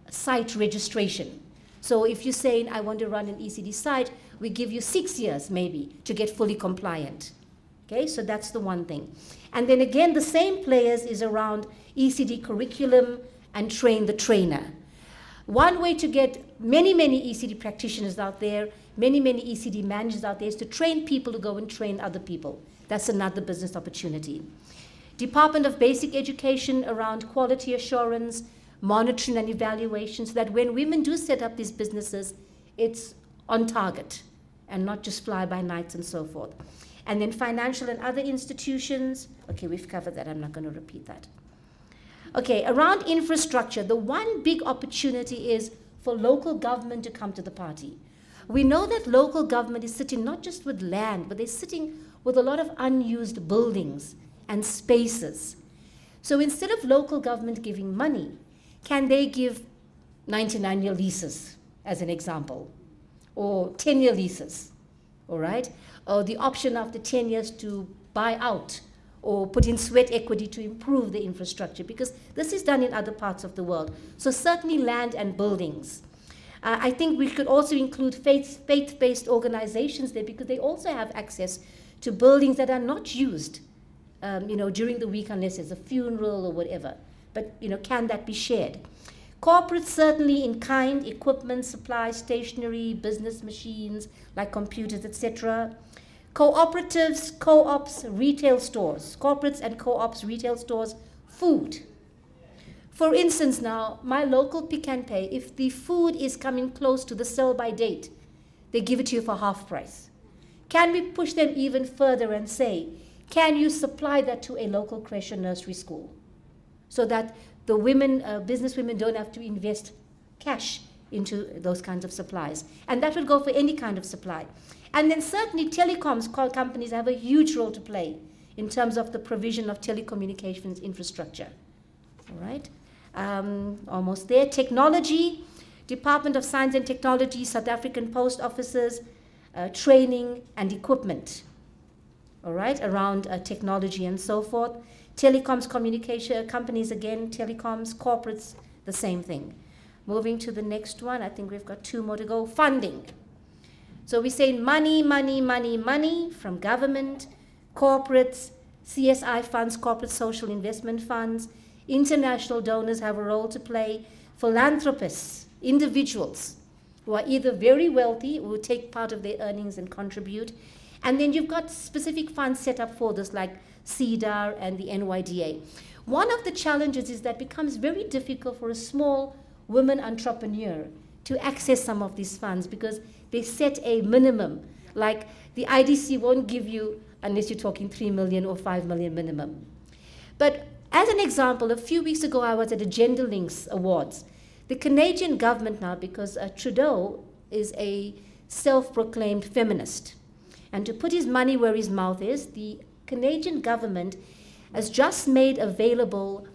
[SPEAKER 10] site registration. So if you're saying, I want to run an ECD site, we give you 6 years maybe to get fully compliant. Okay, so that's the one thing. And then again, the same players is around ECD curriculum and train the trainer. One way to get many ECD practitioners out there, many ECD managers out there is to train people to go and train other people. That's another business opportunity. Department of Basic Education around quality assurance, monitoring and evaluation, so that when women do set up these businesses, it's on target and not just fly by nights and so forth. And then financial and other institutions. Okay, we've covered that. I'm not going to repeat that. Okay, around infrastructure, the one big opportunity is for local government to come to the party. We know that local government is sitting not just with land, but they're sitting with a lot of unused buildings and spaces. So instead of local government giving money, can they give 99-year leases, as an example, or 10-year leases, all right? Or the option after 10 years to buy out or put in sweat equity to improve the infrastructure, because this is done in other parts of the world. So certainly land and buildings. I think we could also include faith-based organizations there, because they also have access to buildings that are not used during the week unless there's a funeral or whatever. But can that be shared? Corporate, certainly in kind, equipment, supplies, stationery, business machines like computers, etc. Cooperatives, co-ops, retail stores, corporates and co-ops, retail stores, food. For instance now, my local Pick and Pay, if the food is coming close to the sell-by date, they give it to you for half price. Can we push them even further and say, can you supply that to a local creche or nursery school? So that the women, business women don't have to invest cash into those kinds of supplies. And that would go for any kind of supply. And then certainly telecoms companies have a huge role to play in terms of the provision of telecommunications infrastructure. All right, almost there. Technology, Department of Science and Technology, South African Post Offices, training and equipment. All right, around technology and so forth. Telecoms, communication companies again, telecoms, corporates, the same thing. Moving to the next one, I think we've got 2 more to go. Funding. So we're saying money from government, corporates, CSI funds, corporate social investment funds. International donors have a role to play. Philanthropists, individuals who are either very wealthy, who take part of their earnings and contribute. And then you've got specific funds set up for this, like CEDAR and the NYDA. One of the challenges is that it becomes very difficult for a small woman entrepreneur to access some of these funds, because they set a minimum. Like the IDC won't give you unless you're talking 3 million or 5 million minimum. But as an example, a few weeks ago I was at the Gender Links Awards. The Canadian government now, because Trudeau is a self-proclaimed feminist, and to put his money where his mouth is, the Canadian government has just made available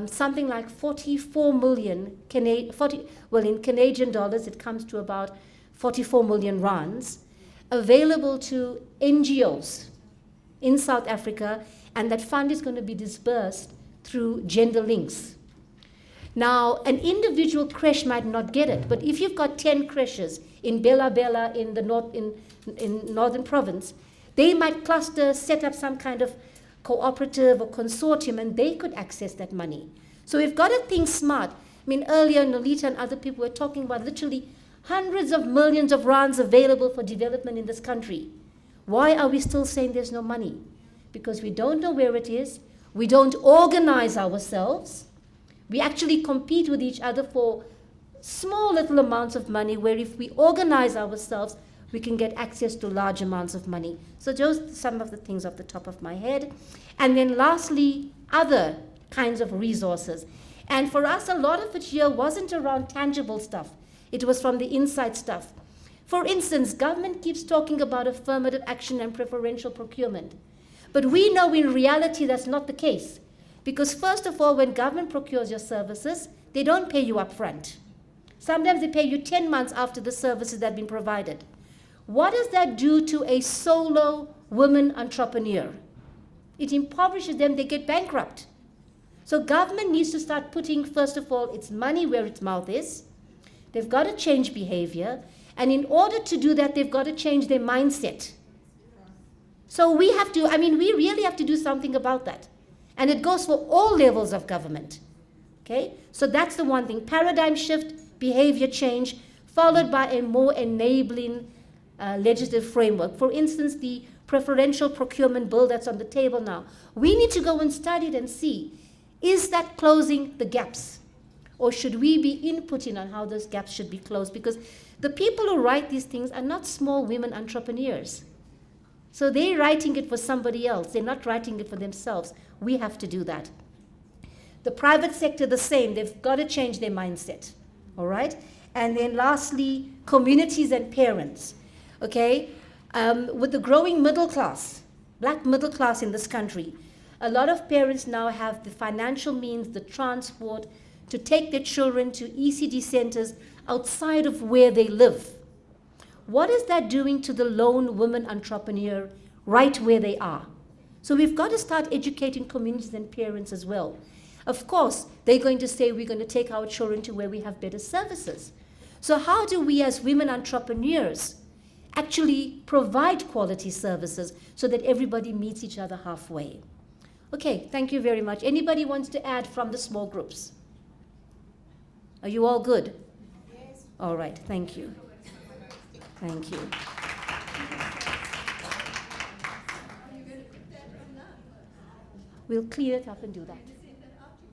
[SPEAKER 10] something like 44 million, in Canadian dollars it comes to about 44 million rands, available to NGOs in South Africa, and that fund is going to be disbursed through Gender Links. Now, an individual creche might not get it, but if you've got 10 creches in Bela Bela in the northern province, they might cluster, set up some kind of cooperative or consortium, and they could access that money. So we've got to think smart. I mean, earlier Nolita and other people were talking about literally hundreds of millions of rands available for development in this country. Why are we still saying there's no money? Because we don't know where it is. We don't organize ourselves. We actually compete with each other for small little amounts of money, where if we organize ourselves, we can get access to large amounts of money. So those are some of the things off the top of my head. And then lastly, other kinds of resources. And for us, a lot of it here wasn't around tangible stuff. It was from the inside stuff. For instance, government keeps talking about affirmative action and preferential procurement. But we know in reality that's not the case. Because first of all, when government procures your services, they don't pay you up front. Sometimes they pay you 10 months after the services have been provided. What does that do to a solo woman entrepreneur? It impoverishes them, they get bankrupt. So government needs to start putting, first of all, its money where its mouth is. They've got to change behavior. And in order to do that, they've got to change their mindset. So we really have to do something about that. And it goes for all levels of government. Okay? So that's the one thing. Paradigm shift, behavior change, followed by a more enabling legislative framework. For instance, the preferential procurement bill that's on the table now. We need to go and study it and see, is that closing the gaps? Or should we be inputting on how those gaps should be closed? Because the people who write these things are not small women entrepreneurs. So they're writing it for somebody else. They're not writing it for themselves. We have to do that. The private sector, the same. They've got to change their mindset. All right? And then lastly, communities and parents. Okay? With the growing middle class, black middle class in this country, a lot of parents now have the financial means, the transport, to take their children to ECD centers outside of where they live. What is that doing to the lone woman entrepreneur right where they are? So we've got to start educating communities and parents as well. Of course, they're going to say we're going to take our children to where we have better services. So how do we as women entrepreneurs actually provide quality services so that everybody meets each other halfway? Okay, thank you very much. Anybody wants to add from the small groups? Are you all good? Yes. All right, thank you. Thank you. We'll clean it up and do that.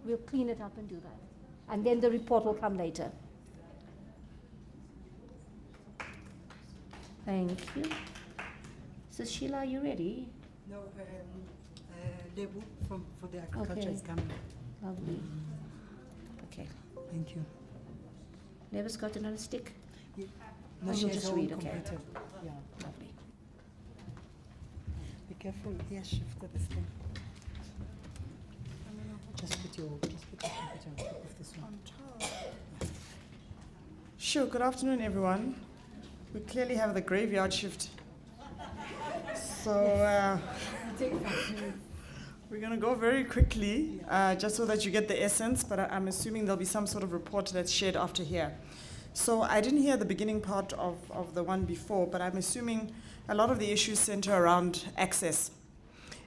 [SPEAKER 10] We'll clean it up and do that. And then the report will come later. Thank you. So Sheila, are you ready?
[SPEAKER 2] No, Debu for the agriculture is coming.
[SPEAKER 10] Lovely. Okay.
[SPEAKER 2] Thank you.
[SPEAKER 10] Never's got another stick?
[SPEAKER 2] Yeah.
[SPEAKER 10] No,
[SPEAKER 2] she
[SPEAKER 10] you'll
[SPEAKER 2] has
[SPEAKER 10] just
[SPEAKER 2] her own
[SPEAKER 10] read, okay.
[SPEAKER 2] computer. Yeah.
[SPEAKER 10] Lovely.
[SPEAKER 2] Be careful. Yeah, shift the thing. Just put your computer on top of this one.
[SPEAKER 11] Sure, good afternoon, everyone. We clearly have the graveyard shift. So we're going to go very quickly, just so that you get the essence, but I'm assuming there'll be some sort of report that's shared after here. So I didn't hear the beginning part of the one before, but I'm assuming a lot of the issues center around access.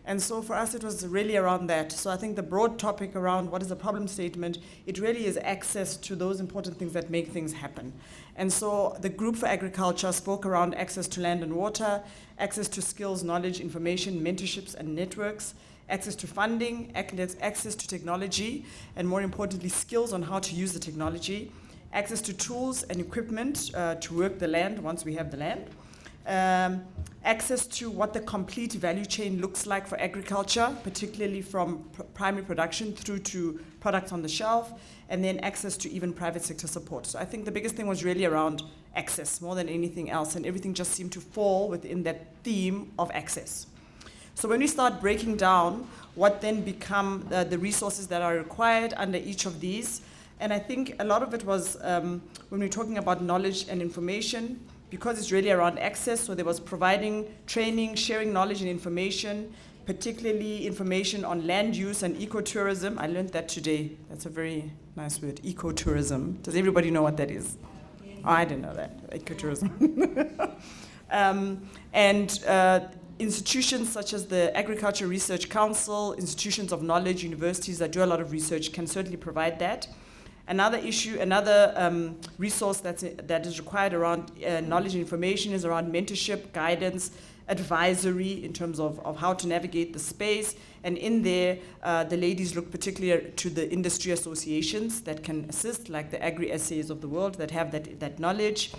[SPEAKER 11] And so for us, it was really around that. So I think the broad topic around what is the problem statement, it really is access to those important things that make things happen. And so the group for agriculture spoke around access to land and water, access to skills, knowledge, information, mentorships, and networks, access to funding, access to technology, and more importantly, skills on how to use the technology, access to tools and equipment to work the land once we have the land, access to what the complete value chain looks like for agriculture, particularly from primary production through to products on the shelf, and then access to even private sector support. So I think the biggest thing was really around access more than anything else, and everything just seemed to fall within that theme of access. So when we start breaking down what then become the resources that are required under each of these, and I think a lot of it was when we're talking about knowledge and information, because it's really around access, so there was providing training, sharing knowledge and information, particularly information on land use and ecotourism. I learned that today. That's a very nice word, ecotourism. Does everybody know what that is? Oh, I didn't know that, ecotourism. Institutions such as the Agriculture Research Council, institutions of knowledge, universities that do a lot of research can certainly provide that. Another issue, another resource that is required around knowledge and information is around mentorship, guidance, advisory in terms of how to navigate the space. And in there, the ladies look particularly to the industry associations that can assist, like the agri-SAs of the world that have that knowledge.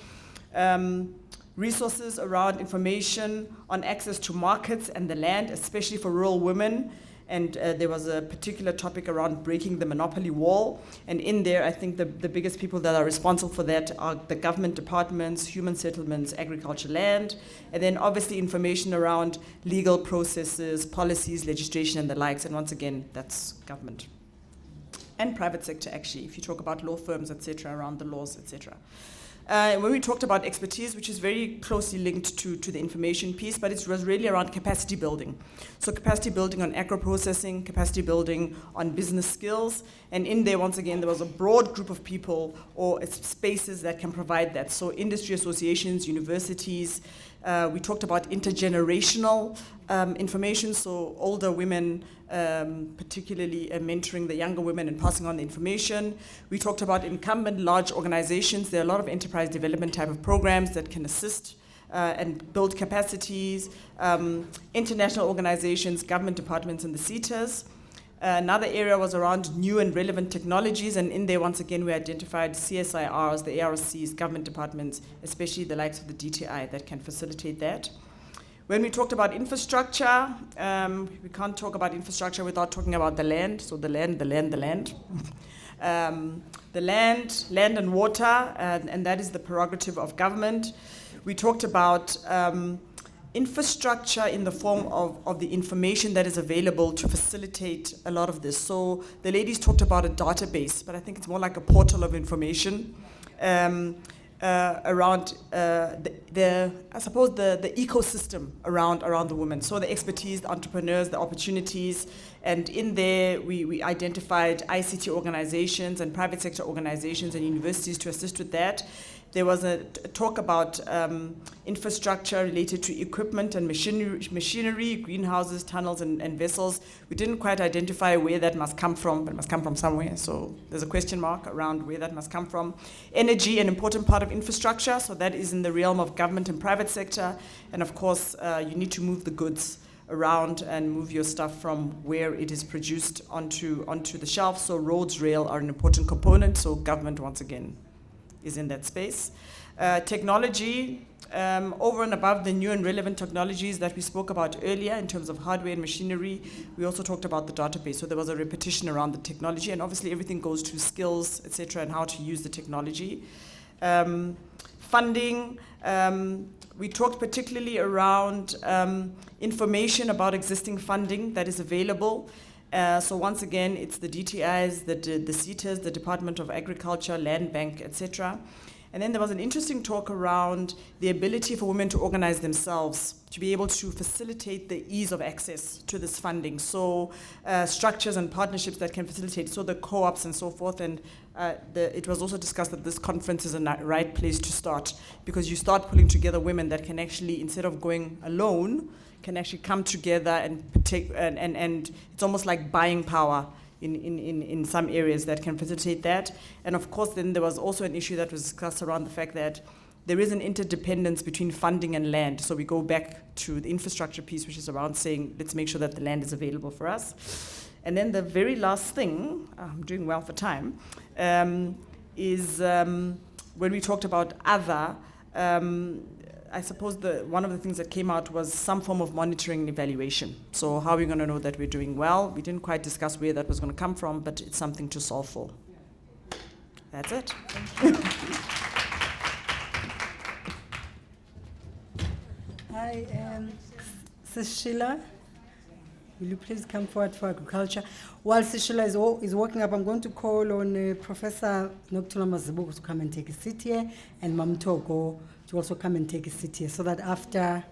[SPEAKER 11] Resources around information on access to markets and the land, especially for rural women. And there was a particular topic around breaking the monopoly wall. And in there, I think the biggest people that are responsible for that are the government departments, human settlements, agriculture, land, and then obviously information around legal processes, policies, legislation, and the likes. And once again, that's government. And private sector, actually, if you talk about law firms, etc., around the laws, etc. When we talked about expertise, which is very closely linked to the information piece, but it was really around capacity building. So capacity building on agro-processing, capacity building on business skills, and in there, once again, there was a broad group of people or spaces that can provide that. So industry associations, universities, we talked about intergenerational information, so older women, particularly mentoring the younger women and passing on the information. We talked about incumbent large organizations. There are a lot of enterprise development type of programs that can assist and build capacities, international organizations, government departments, and the CETAs. Another area was around new and relevant technologies, and in there, once again, we identified CSIRs, the ARCs, government departments, especially the likes of the DTI that can facilitate that. When we talked about infrastructure, we can't talk about infrastructure without talking about the land. So the land. The land and water, and that is the prerogative of government. We talked about infrastructure in the form of the information that is available to facilitate a lot of this. So the ladies talked about a database, but I think it's more like a portal of information around the ecosystem around the women. So the expertise, the entrepreneurs, the opportunities, and in there we identified ICT organizations and private sector organizations and universities to assist with that. There was a talk about infrastructure related to equipment and machinery, greenhouses, tunnels, and vessels. We didn't quite identify where that must come from, but it must come from somewhere. So there's a question mark around where that must come from. Energy, an important part of infrastructure, so that is in the realm of government and private sector. And of course, you need to move the goods around and move your stuff from where it is produced onto the shelf. So roads, rail are an important component. So government, once again, is in that space. Technology, over and above the new and relevant technologies that we spoke about earlier in terms of hardware and machinery, we also talked about the database. So there was a repetition around the technology, and obviously everything goes to skills, etc., and how to use the technology. Funding, we talked particularly around information about existing funding that is available. So once again, it's the DTIs, the CETAs, the Department of Agriculture, Land Bank, etc. And then there was an interesting talk around the ability for women to organize themselves, to be able to facilitate the ease of access to this funding. So structures and partnerships that can facilitate, so the co-ops and so forth. And it was also discussed that this conference is a right place to start, because you start pulling together women that can actually, instead of going alone, can actually come together and take, and it's almost like buying power in some areas that can facilitate that. And of course, then there was also an issue that was discussed around the fact that there is an interdependence between funding and land. So we go back to the infrastructure piece, which is around saying, let's make sure that the land is available for us. And then the very last thing, I'm doing well for time, is when we talked about other, I suppose one of the things that came out was some form of monitoring and evaluation. So how are we going to know that we're doing well? We didn't quite discuss where that was going to come from, but it's something to solve for. That's it.
[SPEAKER 2] Hi, Sis Sheila. Will you please come forward for agriculture? While Sis Sheila is walking up, I'm going to call on Professor Nokuthula Mazibuko to come and take a seat here, and Mam Togo to also come and take a seat here, so that after...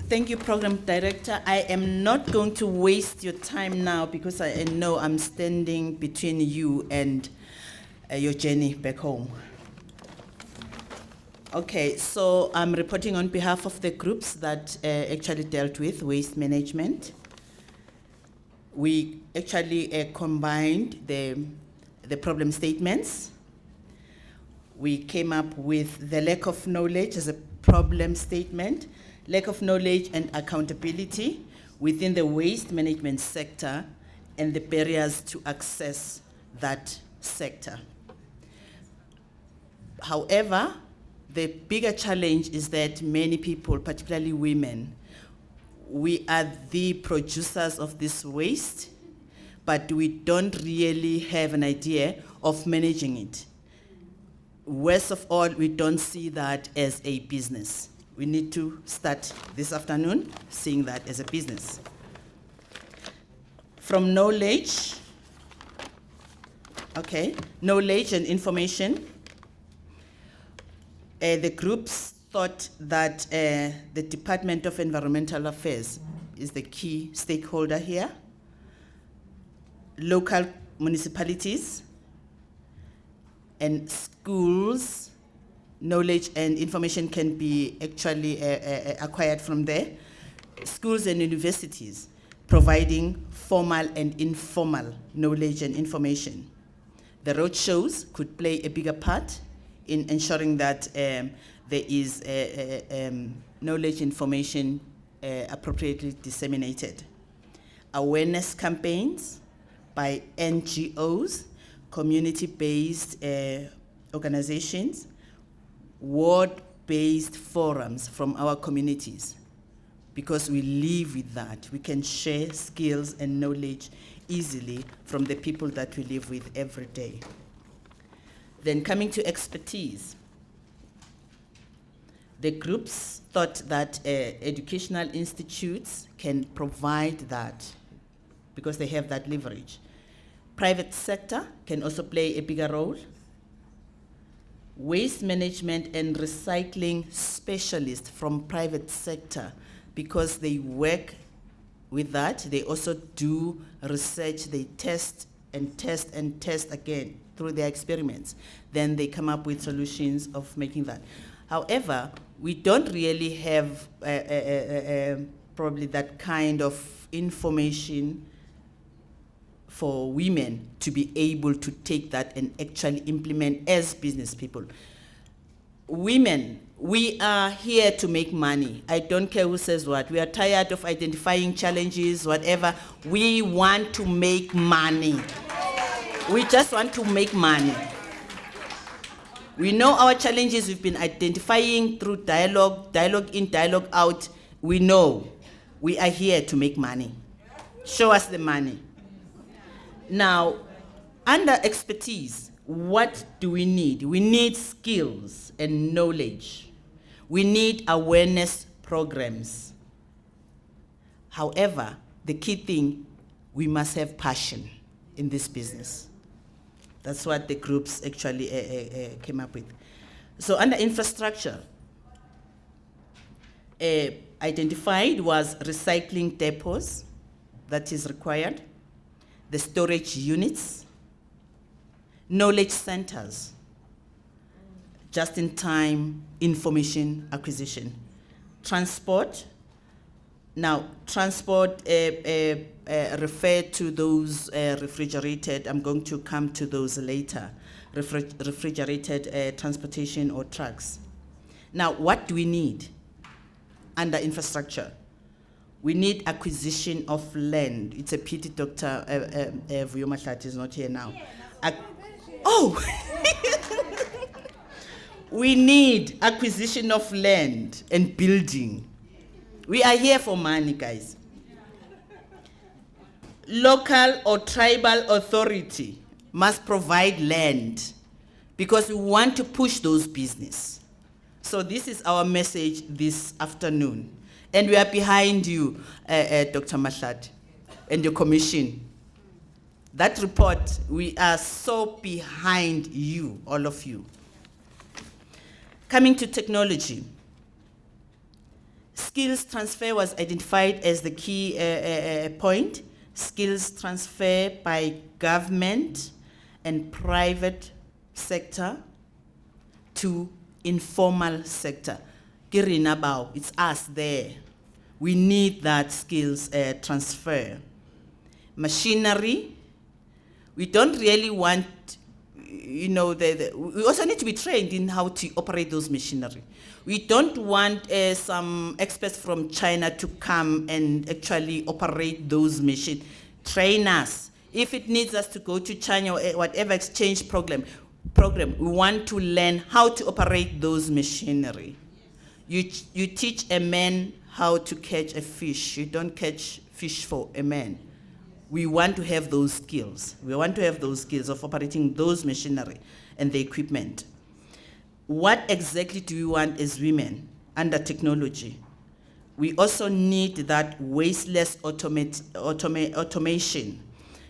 [SPEAKER 12] Thank you, Program Director. I am not going to waste your time now because I know I'm standing between you and your journey back home. Okay, so I'm reporting on behalf of the groups that actually dealt with waste management. We actually combined the problem statements. We came up with the lack of knowledge as a problem statement, lack of knowledge and accountability within the waste management sector, and the barriers to access that sector. However, the bigger challenge is that many people, particularly women, we are the producers of this waste, but we don't really have an idea of managing it. Worst of all, we don't see that as a business. We need to start this afternoon seeing that as a business. From knowledge, okay, knowledge and information, the groups thought that the Department of Environmental Affairs is the key stakeholder here. Local municipalities and schools, knowledge and information can be actually acquired from there. Schools and universities providing formal and informal knowledge and information. The road shows could play a bigger part in ensuring that there is knowledge information appropriately disseminated. Awareness campaigns by NGOs, community-based organizations, ward-based forums from our communities, because we live with that. We can share skills and knowledge easily from the people that we live with every day. Then coming to expertise, the groups thought that educational institutes can provide that because they have that leverage. Private sector can also play a bigger role. Waste management and recycling specialists from private sector, because they work with that, they also do research, they test and test and test again through their experiments. Then they come up with solutions of making that. However, we don't really have probably that kind of information for women to be able to take that and actually implement as business people. Women, we are here to make money. I don't care who says what. We are tired of identifying challenges, whatever. We want to make money. We just want to make money. We know our challenges. We've been identifying through dialogue in, dialogue out. We know we are here to make money. Show us the money. Now, under expertise, what do we need? We need skills and knowledge. We need awareness programs. However, the key thing, we must have passion in this business. That's what the groups actually came up with. So under infrastructure, identified was recycling depots that is required, the storage units, knowledge centers, just-in-time information acquisition, transport. Now, transport refer to those refrigerated, I'm going to come to those later, refrigerated transportation or trucks. Now, what do we need under infrastructure? We need acquisition of land. It's a pity Dr. Vuyomahlati is not here now. We need acquisition of land and building. We are here for money, guys. Local or tribal authority must provide land because we want to push those business. So this is our message this afternoon. And we are behind you, Dr. Mahlati, and your commission. That report, we are so behind you, all of you. Coming to technology. skills transfer was identified as the key point. Skills transfer by government and private sector to informal sector. Kirinabao, it's us there. We need that skills transfer. Machinery, we don't really want, we also need to be trained in how to operate those machinery. We don't want some experts from China to come and actually operate those machines. Train us. If it needs us to go to China or whatever exchange program, we want to learn how to operate those machinery. You teach a man how to catch a fish. You don't catch fish for a man. We want to have those skills. We want to have those skills of operating those machinery and the equipment. What exactly do we want as women under technology? We also need that wasteless automation.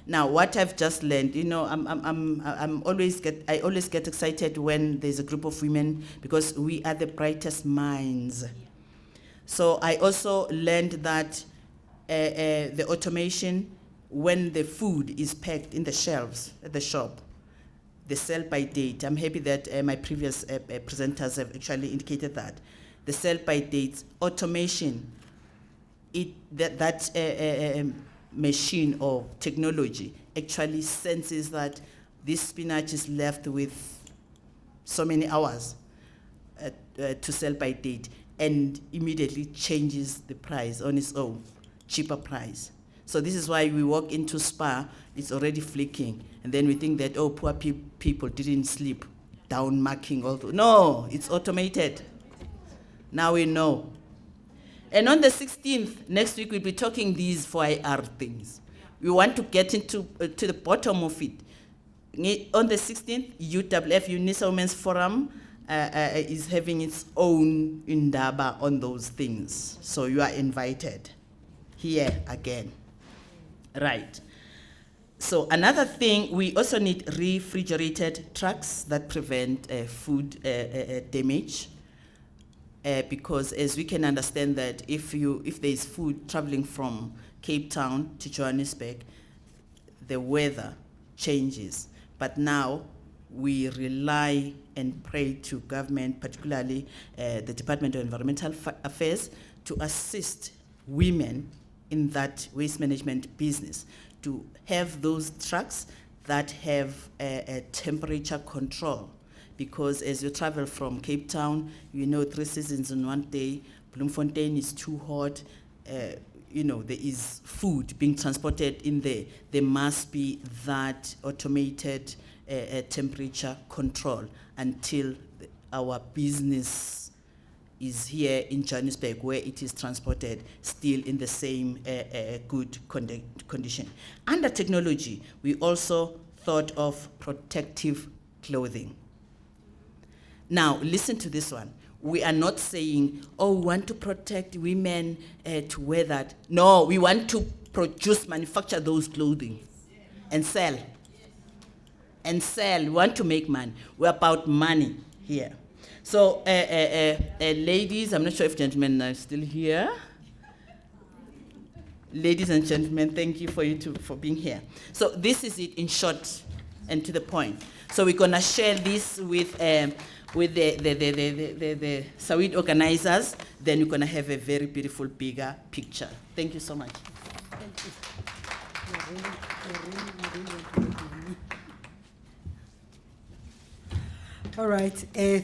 [SPEAKER 12] Now, what I've just learned, I always get excited when there's a group of women because we are the brightest minds. So I also learned that the automation, when the food is packed in the shelves at the shop, the sell by date. I'm happy that my previous presenters have actually indicated that. The sell by date, automation, that machine or technology actually senses that this spinach is left with so many hours to sell by date and immediately changes the price on its own, cheaper price. So this is why we walk into Spar, it's already flicking, and then we think that, oh, poor people didn't sleep, down marking all those. No, it's automated. Now we know. And on the 16th, next week, we'll be talking these 4IR things. We want to get into to the bottom of it. On the 16th, UWF, UNISA Women's Forum, is having its own indaba on those things. So you are invited here again. Right. So another thing, we also need refrigerated trucks that prevent food damage. Because as we can understand that if there is food traveling from Cape Town to Johannesburg, the weather changes. But now we rely and pray to government, particularly the Department of Environmental Affairs, to assist women in that waste management business, to have those trucks that have a temperature control. Because as you travel from Cape Town, 3 seasons in one day, Bloemfontein is too hot, there is food being transported in there. There must be that automated temperature control until our business is here in Johannesburg, where it is transported still in the same good condition. Under technology, we also thought of protective clothing. Now, listen to this one. We are not saying, oh, we want to protect women to wear that. No, we want to manufacture those clothing and sell. And sell. We want to make money. We're about money here. So, ladies, I'm not sure if gentlemen are still here. Ladies and gentlemen, thank you for being here. So this is it in short and to the point. So we're gonna share this with the SAWID organizers. Then we're gonna have a very beautiful bigger picture. Thank you so much.
[SPEAKER 2] Thank you. All right,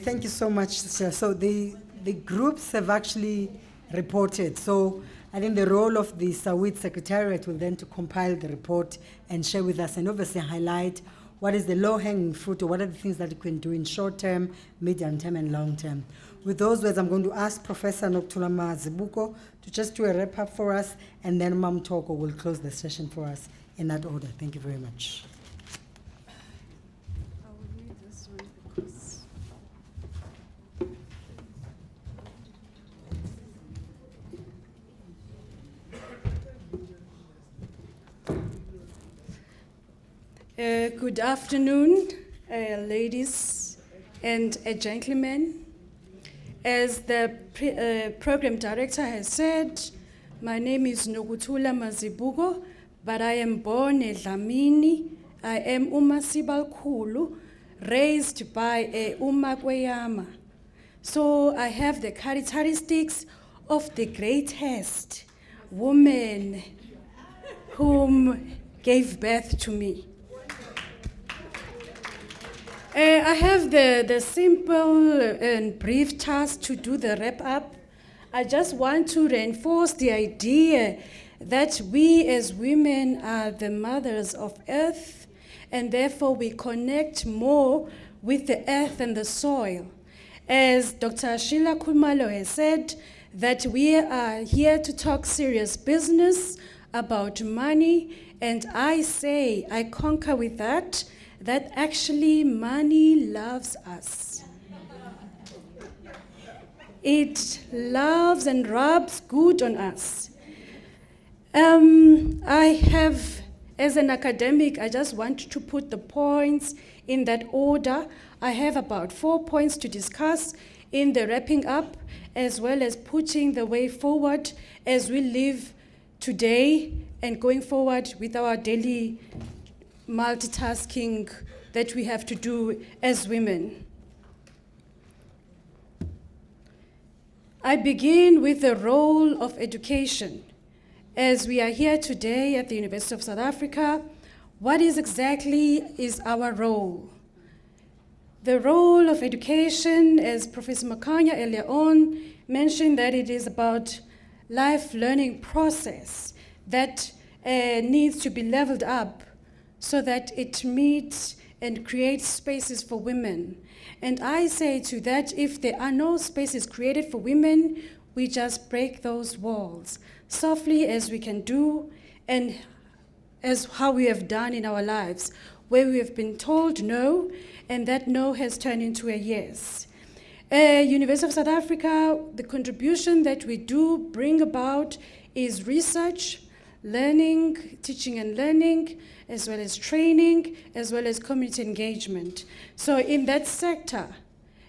[SPEAKER 2] thank you so much, Sister. So the groups have actually reported. So I think the role of the SAWID Secretariat will then to compile the report and share with us and obviously highlight what is the low-hanging fruit or what are the things that you can do in short term, medium term, and long term. With those words, I'm going to ask Professor Nokuthula Zibuko to just do a wrap-up for us, and then Mam Toko will close the session for us in that order. Thank you very much.
[SPEAKER 9] Good afternoon, ladies and gentlemen. As the program director has said, my name is Nokuthula Mazibuko, but I am born in Dlamini. I am Umasibalkhulu, raised by a Umakweyama. So I have the characteristics of the greatest woman whom gave birth to me. I have the simple and brief task to do the wrap-up. I just want to reinforce the idea that we as women are the mothers of earth, and therefore we connect more with the earth and the soil. As Dr. Sheila Khumalo has said, that we are here to talk serious business about money, and I say, I concur with that actually money loves us. It loves and rubs good on us. I have, as an academic, I just want to put the points in that order. I have about 4 points to discuss in the wrapping up, as well as putting the way forward as we live today and going forward with our daily multitasking that we have to do as women. I begin with the role of education. As we are here today at the University of South Africa, what exactly is our role? The role of education, as Professor Makanya earlier on mentioned, that it is about life learning process that needs to be leveled up so that it meets and creates spaces for women. And I say to that, if there are no spaces created for women, we just break those walls softly as we can do, and as how we have done in our lives, where we have been told no, and that no has turned into a yes. University of South Africa, the contribution that we do bring about is research, learning, teaching and learning, as well as training, as well as community engagement. So in that sector,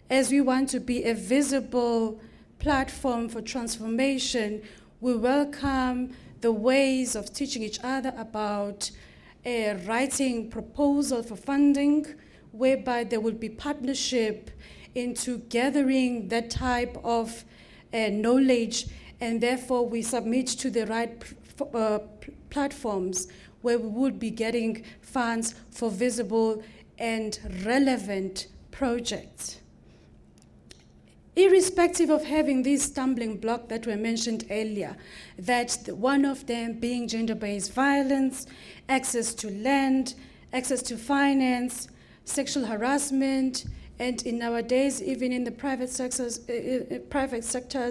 [SPEAKER 9] as we want to be a visible platform for transformation, we welcome the ways of teaching each other about writing proposal for funding, whereby there will be partnership into gathering that type of knowledge, and therefore we submit to the right platforms where we would be getting funds for visible and relevant projects. Irrespective of having these stumbling blocks that were mentioned earlier, that one of them being gender-based violence, access to land, access to finance, sexual harassment, and in nowadays, even in the private sectors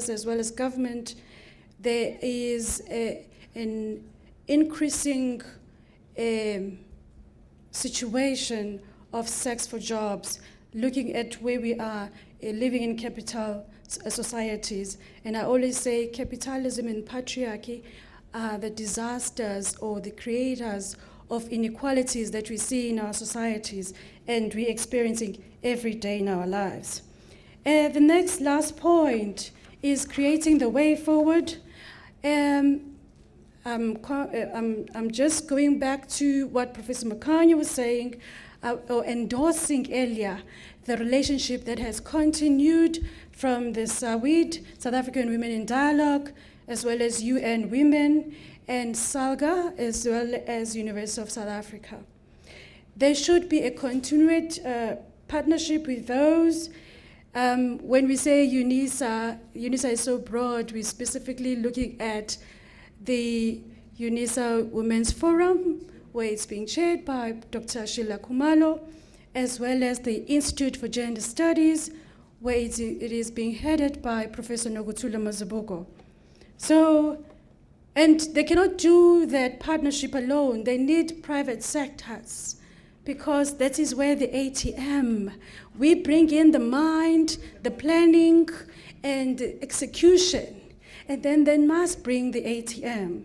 [SPEAKER 9] as well as government, there is an increasing situation of sex for jobs, looking at where we are living in capital societies. And I always say capitalism and patriarchy are the disasters or the creators of inequalities that we see in our societies and we're experiencing every day in our lives. The last point is creating the way forward. I'm just going back to what Professor Makanya was saying, or endorsing earlier, the relationship that has continued from the SAWID, South African Women in Dialogue, as well as UN Women, and SALGA, as well as University of South Africa. There should be a continued partnership with those. When we say UNISA, UNISA is so broad, we're specifically looking at the UNISA Women's Forum, where it's being chaired by Dr. Sheila Khumalo, as well as the Institute for Gender Studies, where it is being headed by Professor Nokuthula Mazibuko. So, and they cannot do that partnership alone. They need private sectors, because that is where the ATM, we bring in the mind, the planning, and the execution, and then they must bring the ATM.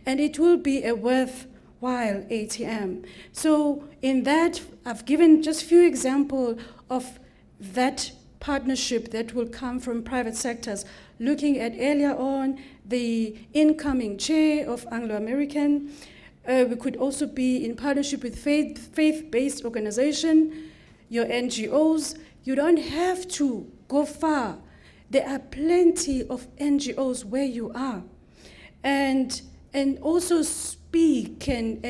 [SPEAKER 9] And it will be a worthwhile ATM. So in that, I've given just a few examples of that partnership that will come from private sectors, looking at earlier on the incoming chair of Anglo-American. We could also be in partnership with faith-based organization, your NGOs. You don't have to go far. There are plenty of NGOs where you are. And also speak and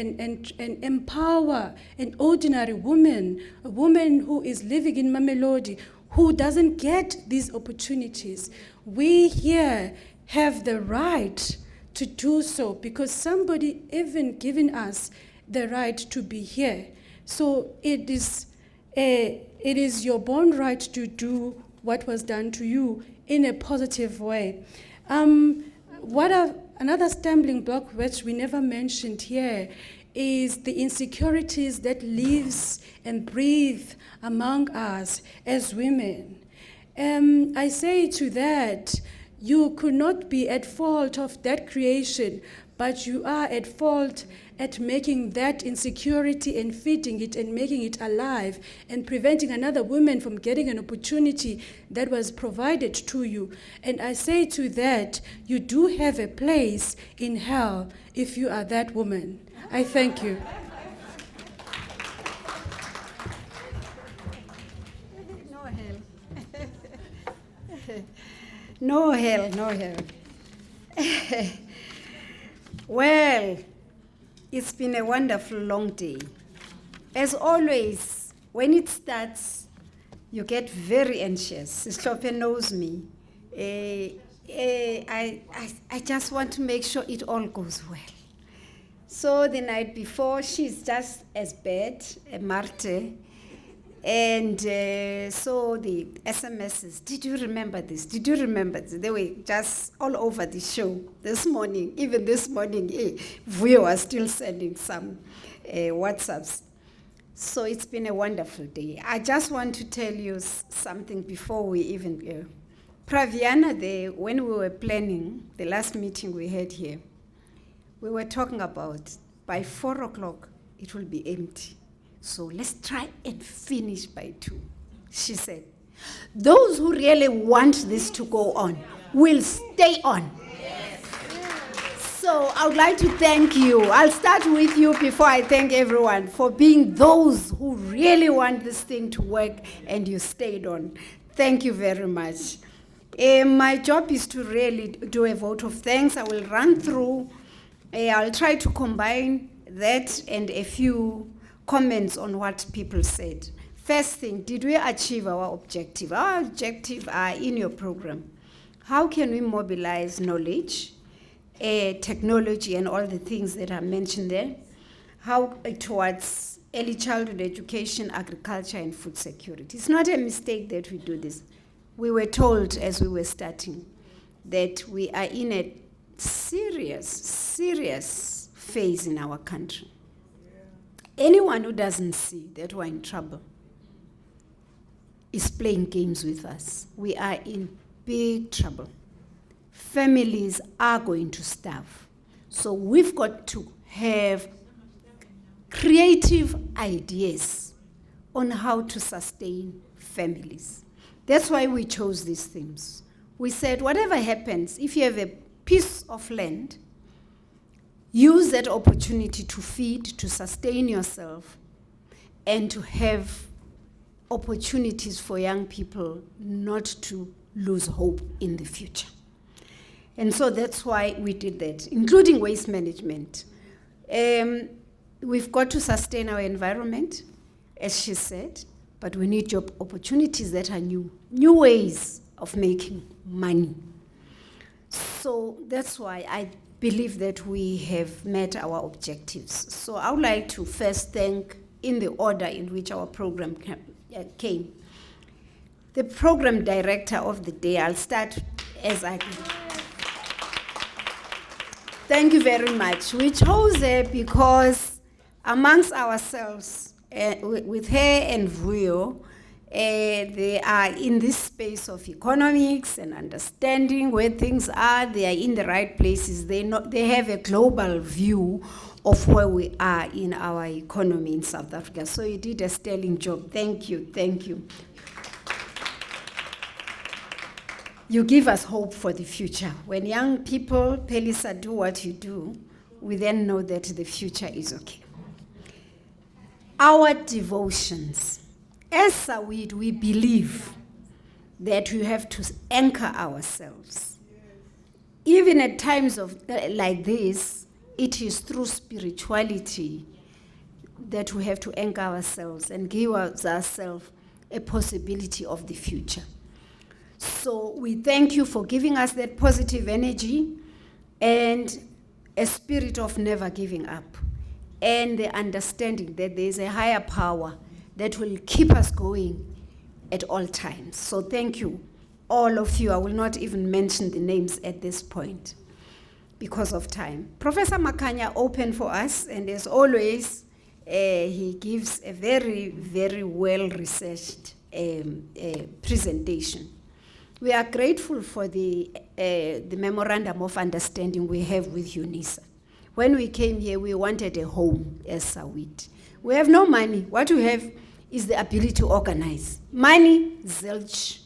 [SPEAKER 9] empower an ordinary woman, a woman who is living in Mamelodi, who doesn't get these opportunities. We here have the right to do so because somebody even given us the right to be here. So it is your born right to do what was done to you in a positive way. Another stumbling block which we never mentioned here is the insecurities that lives and breathe among us as women. I say to that, you could not be at fault of that creation, but you are at fault at making that insecurity and feeding it and making it alive and preventing another woman from getting an opportunity that was provided to you. And I say to that, you do have a place in hell if you are that woman. I thank you.
[SPEAKER 13] No hell. No hell, no hell. Well, it's been a wonderful long day. As always, when it starts, you get very anxious. Sistope knows me. I just want to make sure it all goes well. So the night before, she's just as bad, Marte. And so the SMSs, did you remember this? Did you remember this? They were just all over the show this morning. Even this morning, we were still sending some WhatsApps. So it's been a wonderful day. I just want to tell you something before we even go. Praviana, when we were planning the last meeting we had here, we were talking about by 4 o'clock, it will be empty. So let's try and finish by 2. She said, those who really want this to go on will stay on. Yes. So I would like to thank you. I'll start with you before I thank everyone for being those who really want this thing to work and you stayed on. Thank you very much. My job is to really do a vote of thanks. I will run through. I'll try to combine that and a few comments on what people said. First thing, did we achieve our objective? Our objectives are in your program. How can we mobilize knowledge, technology, and all the things that are mentioned there? How towards early childhood education, agriculture, and food security? It's not a mistake that we do this. We were told as we were starting that we are in a serious phase in our country. Anyone who doesn't see that we're in trouble is playing games with us. We are in big trouble. Families are going to starve. So we've got to have creative ideas on how to sustain families. That's why we chose these themes. We said, whatever happens, if you have a piece of land, use that opportunity to feed, to sustain yourself, and to have opportunities for young people not to lose hope in the future. And so that's why we did that, including waste management. We've got to sustain our environment, as she said, but we need job opportunities that are new ways of making money. So that's why I believe that we have met our objectives. So I would like to first thank, in the order in which our program came, the program director of the day. I'll start as I can. Thank you very much. We chose her because amongst ourselves, with her and Vuyo, they are in this space of economics and understanding where things are. They are in the right places. They have a global view of where we are in our economy in South Africa. So you did a sterling job. Thank you, thank you. you give us hope for the future. When young people, Pelisa, do what you do, we then know that the future is okay. Our devotions. As SAWID, we believe that we have to anchor ourselves. Even at times of like this, it is through spirituality that we have to anchor ourselves and give ourselves a possibility of the future. So we thank you for giving us that positive energy and a spirit of never giving up, and the understanding that there is a higher power that will keep us going at all times. So thank you, all of you. I will not even mention the names at this point because of time. Professor Makanya opened for us, and as always, he gives a very, very well-researched presentation. We are grateful for the memorandum of understanding we have with UNISA. When we came here, we wanted a home as SAWID. We have no money. What we have is the ability to organize. Money, zilch.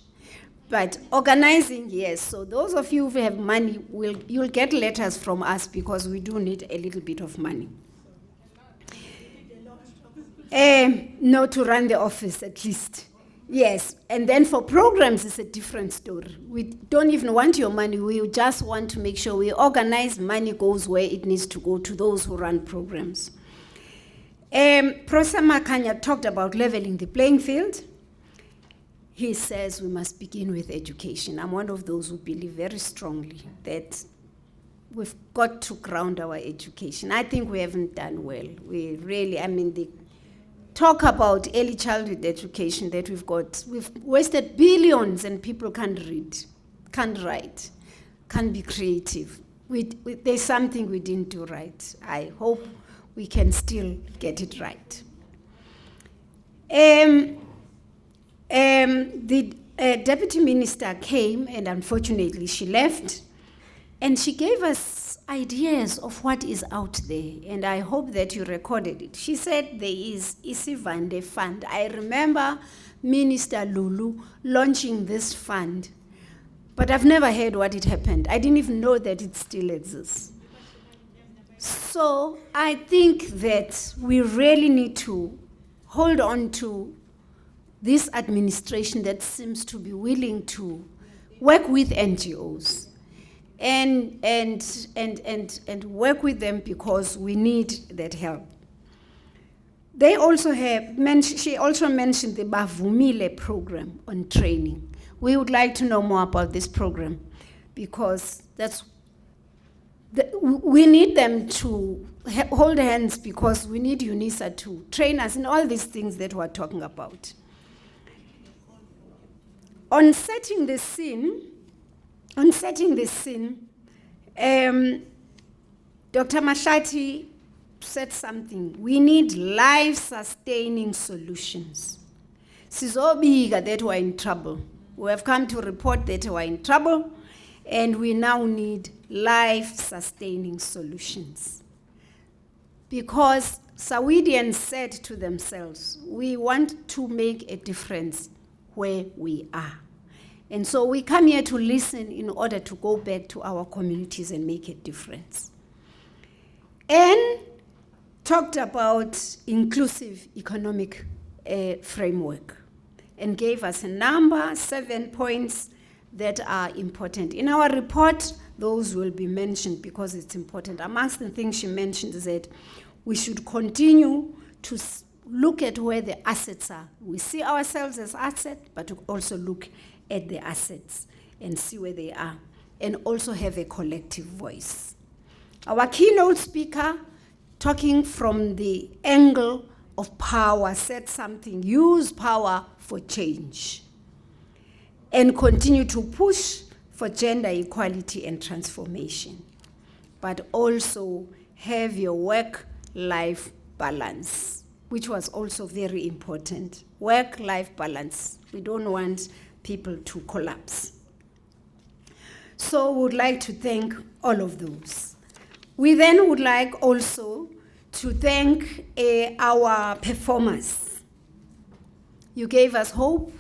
[SPEAKER 13] But organizing, yes. So those of you who have money, you'll get letters from us because we do need a little bit of money. No, to run the office at least. Yes, and then for programs, it's a different story. We don't even want your money. We just want to make sure we organize, money goes where it needs to go, to those who run programs. Professor Makanya talked about leveling the playing field. He says we must begin with education. I'm one of those who believe very strongly that we've got to ground our education. I think we haven't done well. We really, the talk about early childhood education that we've wasted billions and people can't read, can't write, can't be creative. There's something we didn't do right. I hope we can still get it right. The deputy minister came, and unfortunately she left, and she gave us ideas of what is out there, and I hope that you recorded it. She said there is Isivande Fund. I remember Minister Lulu launching this fund, but I've never heard what it happened. I didn't even know that it still exists. So I think that we really need to hold on to this administration that seems to be willing to work with NGOs and work with them because we need that help. They also she also mentioned the Bavumile program on training. We would like to know more about this program because we need them to hold hands because we need UNISA to train us in all these things that we're talking about. On setting the scene, Dr. Mashati said something. We need life-sustaining solutions. Sizobiga that we're in trouble. We have come to report that we're in trouble, and we now need life-sustaining solutions. Because Sawidians said to themselves, we want to make a difference where we are. And so we come here to listen in order to go back to our communities and make a difference. And talked about inclusive economic framework and gave us a number, 7 points that are important. In our report, those will be mentioned because it's important. Amongst the things she mentioned is that we should continue to look at where the assets are. We see ourselves as assets, but we also look at the assets and see where they are, and also have a collective voice. Our keynote speaker, talking from the angle of power, said something: use power for change and continue to push for gender equality and transformation, but also have your work-life balance, which was also very important. Work-life balance. We don't want people to collapse. So we would like to thank all of those. We then would like also to thank our performers. You gave us hope,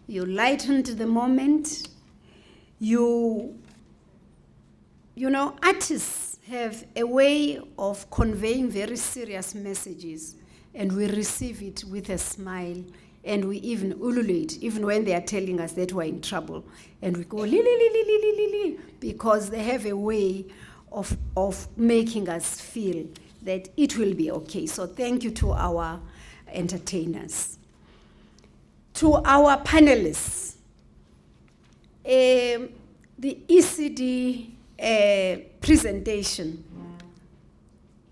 [SPEAKER 13] you lightened the moment, you know, artists have a way of conveying very serious messages, and we receive it with a smile, and we even ululate, even when they are telling us that we're in trouble. And we go, li, li, li, li, li, li, li, li, because they have a way of making us feel that it will be okay. So thank you to our entertainers. To our panelists, the ECD presentation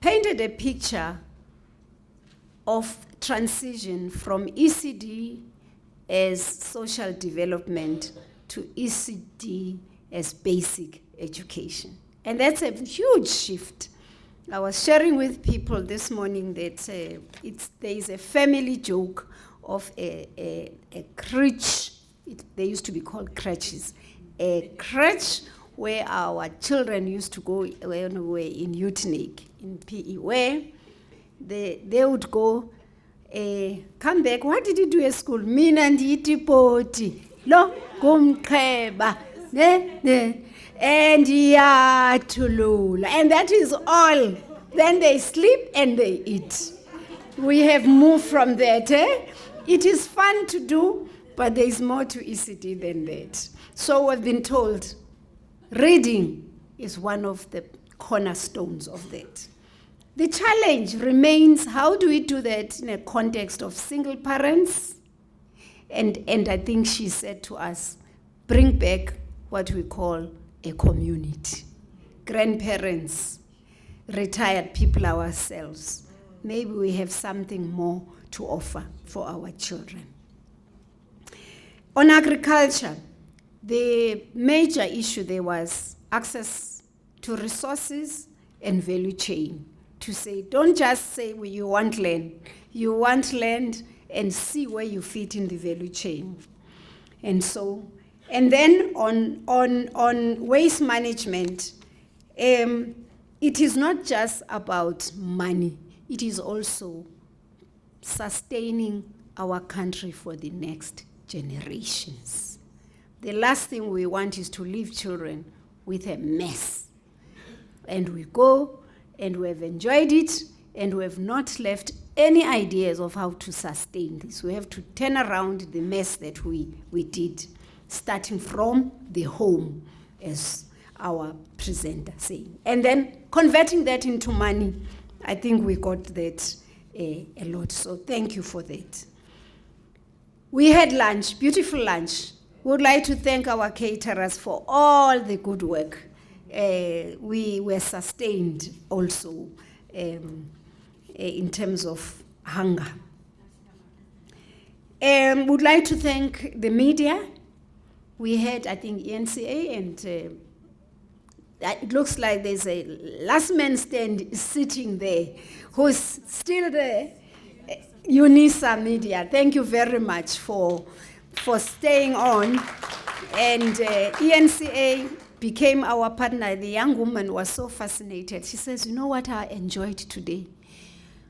[SPEAKER 13] painted a picture of transition from ECD as social development to ECD as basic education. And that's a huge shift. I was sharing with people this morning that there is a family joke of a crutch. They used to be called crutches. A crutch where our children used to go when we were in Utnik, in PE, where they would go, come back, what did you do at school? Mina nditi poti, lo kumkheba, and yatulula. And that is all. Then they sleep and they eat. We have moved from that. It is fun to do, but there is more to ECD than that. So we've been told reading is one of the cornerstones of that. The challenge remains, how do we do that in a context of single parents? And I think she said to us, bring back what we call a community. Grandparents, retired people ourselves. Maybe we have something more to offer for our children. On agriculture, the major issue there was access to resources and value chain. To say, don't just say, well, you want land. You want land and see where you fit in the value chain. And so, and then on waste management, it is not just about money. It is also sustaining our country for the next generations. The last thing we want is to leave children with a mess. And we go, and we have enjoyed it, and we have not left any ideas of how to sustain this. We have to turn around the mess that we did, starting from the home, as our presenter saying. And then converting that into money. I think we got that a lot, so thank you for that. We had lunch, beautiful lunch. We would like to thank our caterers for all the good work. We were sustained also in terms of hunger. Would like to thank the media. We had, I think, ENCA, and it looks like there's a last man stand sitting there who's still there. UNISA Media, thank you very much for staying on. And ENCA became our partner. The young woman was so fascinated. She says, you know what I enjoyed today?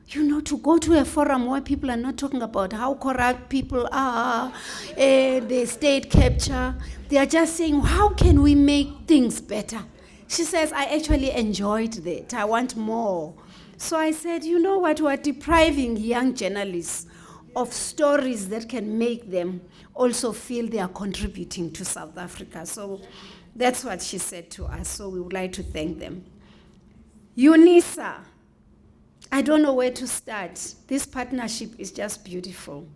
[SPEAKER 13] You know, to go to a forum where people are not talking about how corrupt people are, the state capture. They are just saying, how can we make things better? She says, I actually enjoyed that. I want more. So I said, you know what? We're depriving young journalists of stories that can make them also feel they are contributing to South Africa. So that's what she said to us. So we would like to thank them. UNISA. I don't know where to start. This partnership is just beautiful.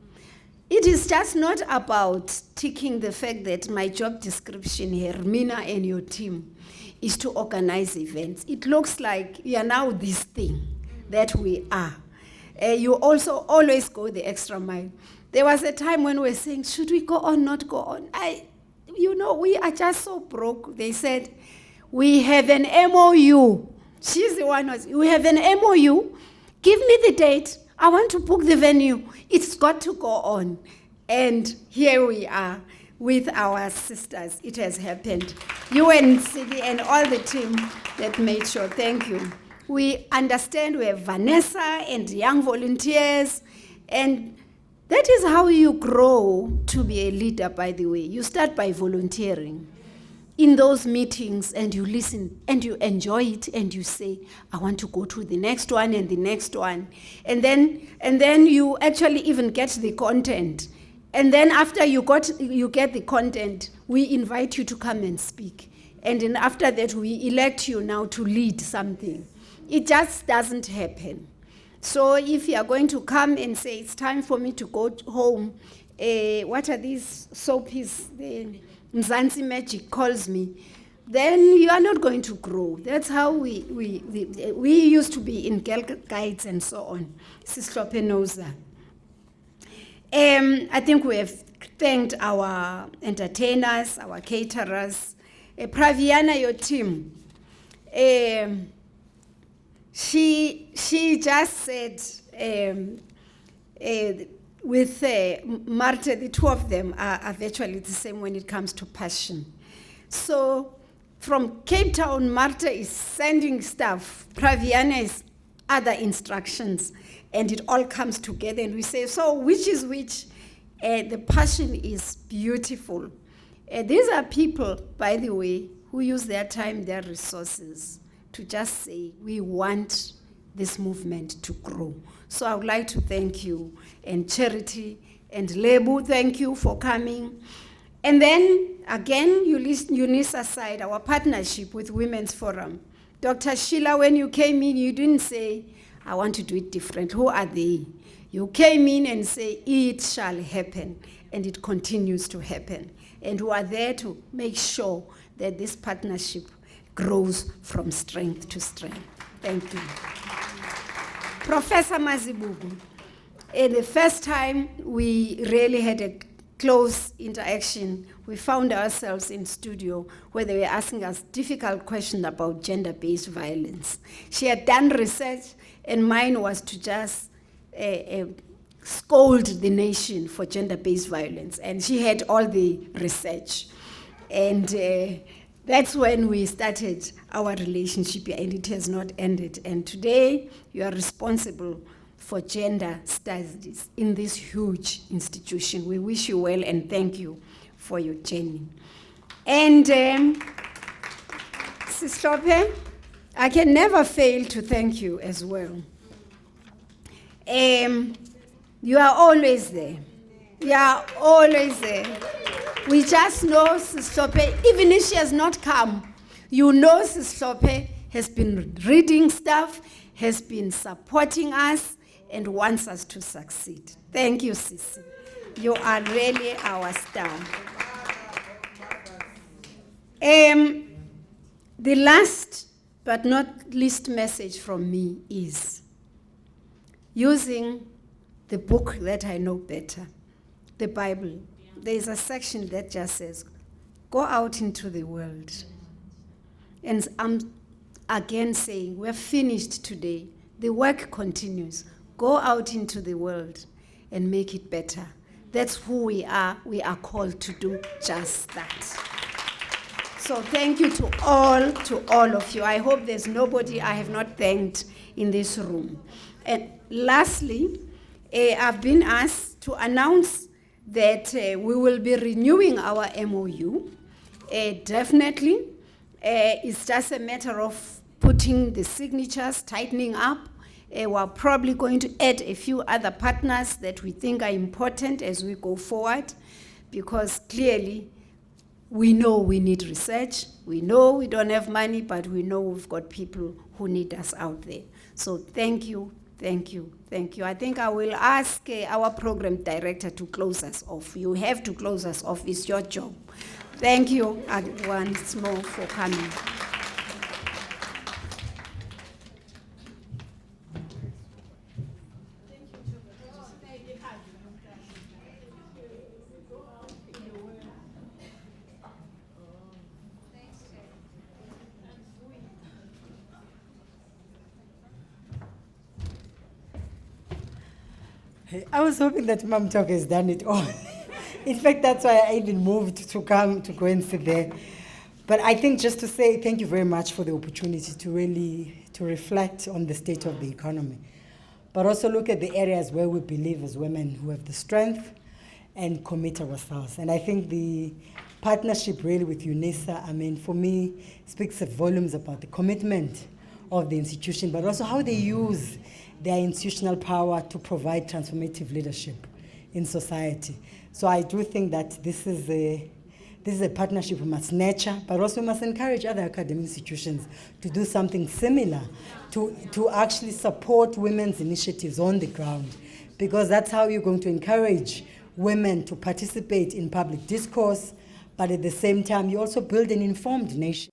[SPEAKER 13] It is just not about ticking the fact that my job description here, Mina and your team, is to organize events. It looks like you are now this thing that we are. You also always go the extra mile. There was a time when we were saying, should we go on, not go on? We are just so broke. They said, we have an MOU. She's the one who's, we have an MOU. Give me the date. I want to book the venue. It's got to go on. And here we are with our sisters. It has happened. UNCD and all the team that made sure. Thank you. We understand we have Vanessa and young volunteers. And that is how you grow to be a leader, by the way. You start by volunteering. in those meetings and you listen and you enjoy it and you say, I want to go to the next one and the next one. And then you actually even get the content. And then after you get the content, we invite you to come and speak. And then after that, we elect you now to lead something. It just doesn't happen. So if you are going to come and say, it's time for me to go home, what are these soapies? Mzansi Magic calls me, then you are not going to grow. That's how we used to be in Girl Guides and so on. Sister knows that. I think we have thanked our entertainers, our caterers. Praviana, your team, she just said, with Marta, the two of them are virtually the same when it comes to passion. So from Cape Town, Marta is sending stuff, Praviana is other instructions, and it all comes together and we say, so which is which? The passion is beautiful. These are people, by the way, who use their time, their resources to just say, we want this movement to grow. So I would like to thank you, and Charity and Lebu, thank you for coming. And then again, UNISA SAWID, our partnership with Women's Forum. Dr. Sheila, when you came in, you didn't say, I want to do it different. Who are they? You came in and say, it shall happen, and it continues to happen. And we are there to make sure that this partnership grows from strength to strength. Thank you. Professor Mazibugu, the first time we really had a close interaction, we found ourselves in studio where they were asking us difficult questions about gender-based violence. She had done research, and mine was to just scold the nation for gender-based violence. And she had all the research. And that's when we started our relationship, and it has not ended. And today, you are responsible for gender studies in this huge institution. We wish you well and thank you for your journey. And Sistope, I can never fail to thank you as well. You are always there. You are always there. We just know Sistope, even if she has not come, you know Sistope has been reading stuff, has been supporting us, and wants us to succeed. Thank you, Sisi. You are really our star. The last but not least message from me is using the book that I know better, the Bible. There's a section that just says, go out into the world. And I'm again saying, we're finished today. The work continues. Go out into the world and make it better. That's who we are. We are called to do just that. So thank you to all of you. I hope there's nobody I have not thanked in this room. And lastly, I've been asked to announce that we will be renewing our MOU. Definitely, it's just a matter of putting the signatures, tightening up. We're probably going to add a few other partners that we think are important as we go forward, because clearly we know we need research. We know we don't have money, but we know we've got people who need us out there. So thank you, thank you, thank you. I think I will ask our program director to close us off. You have to close us off. It's your job. Thank you once more for coming.
[SPEAKER 2] I was hoping that Mom Talk has done it all. In fact, that's why I even moved to come to go and sit there. But I think just to say thank you very much for the opportunity to really reflect on the state of the economy, but also look at the areas where we believe as women who have the strength and commit ourselves. And I think the partnership really with UNISA, I mean, for me, speaks volumes about the commitment of the institution, but also how they use their institutional power to provide transformative leadership in society. So I do think that this is a partnership we must nurture, but also we must encourage other academic institutions to do something similar, to actually support women's initiatives on the ground, because that's how you're going to encourage women to participate in public discourse, but at the same time, you also build an informed nation.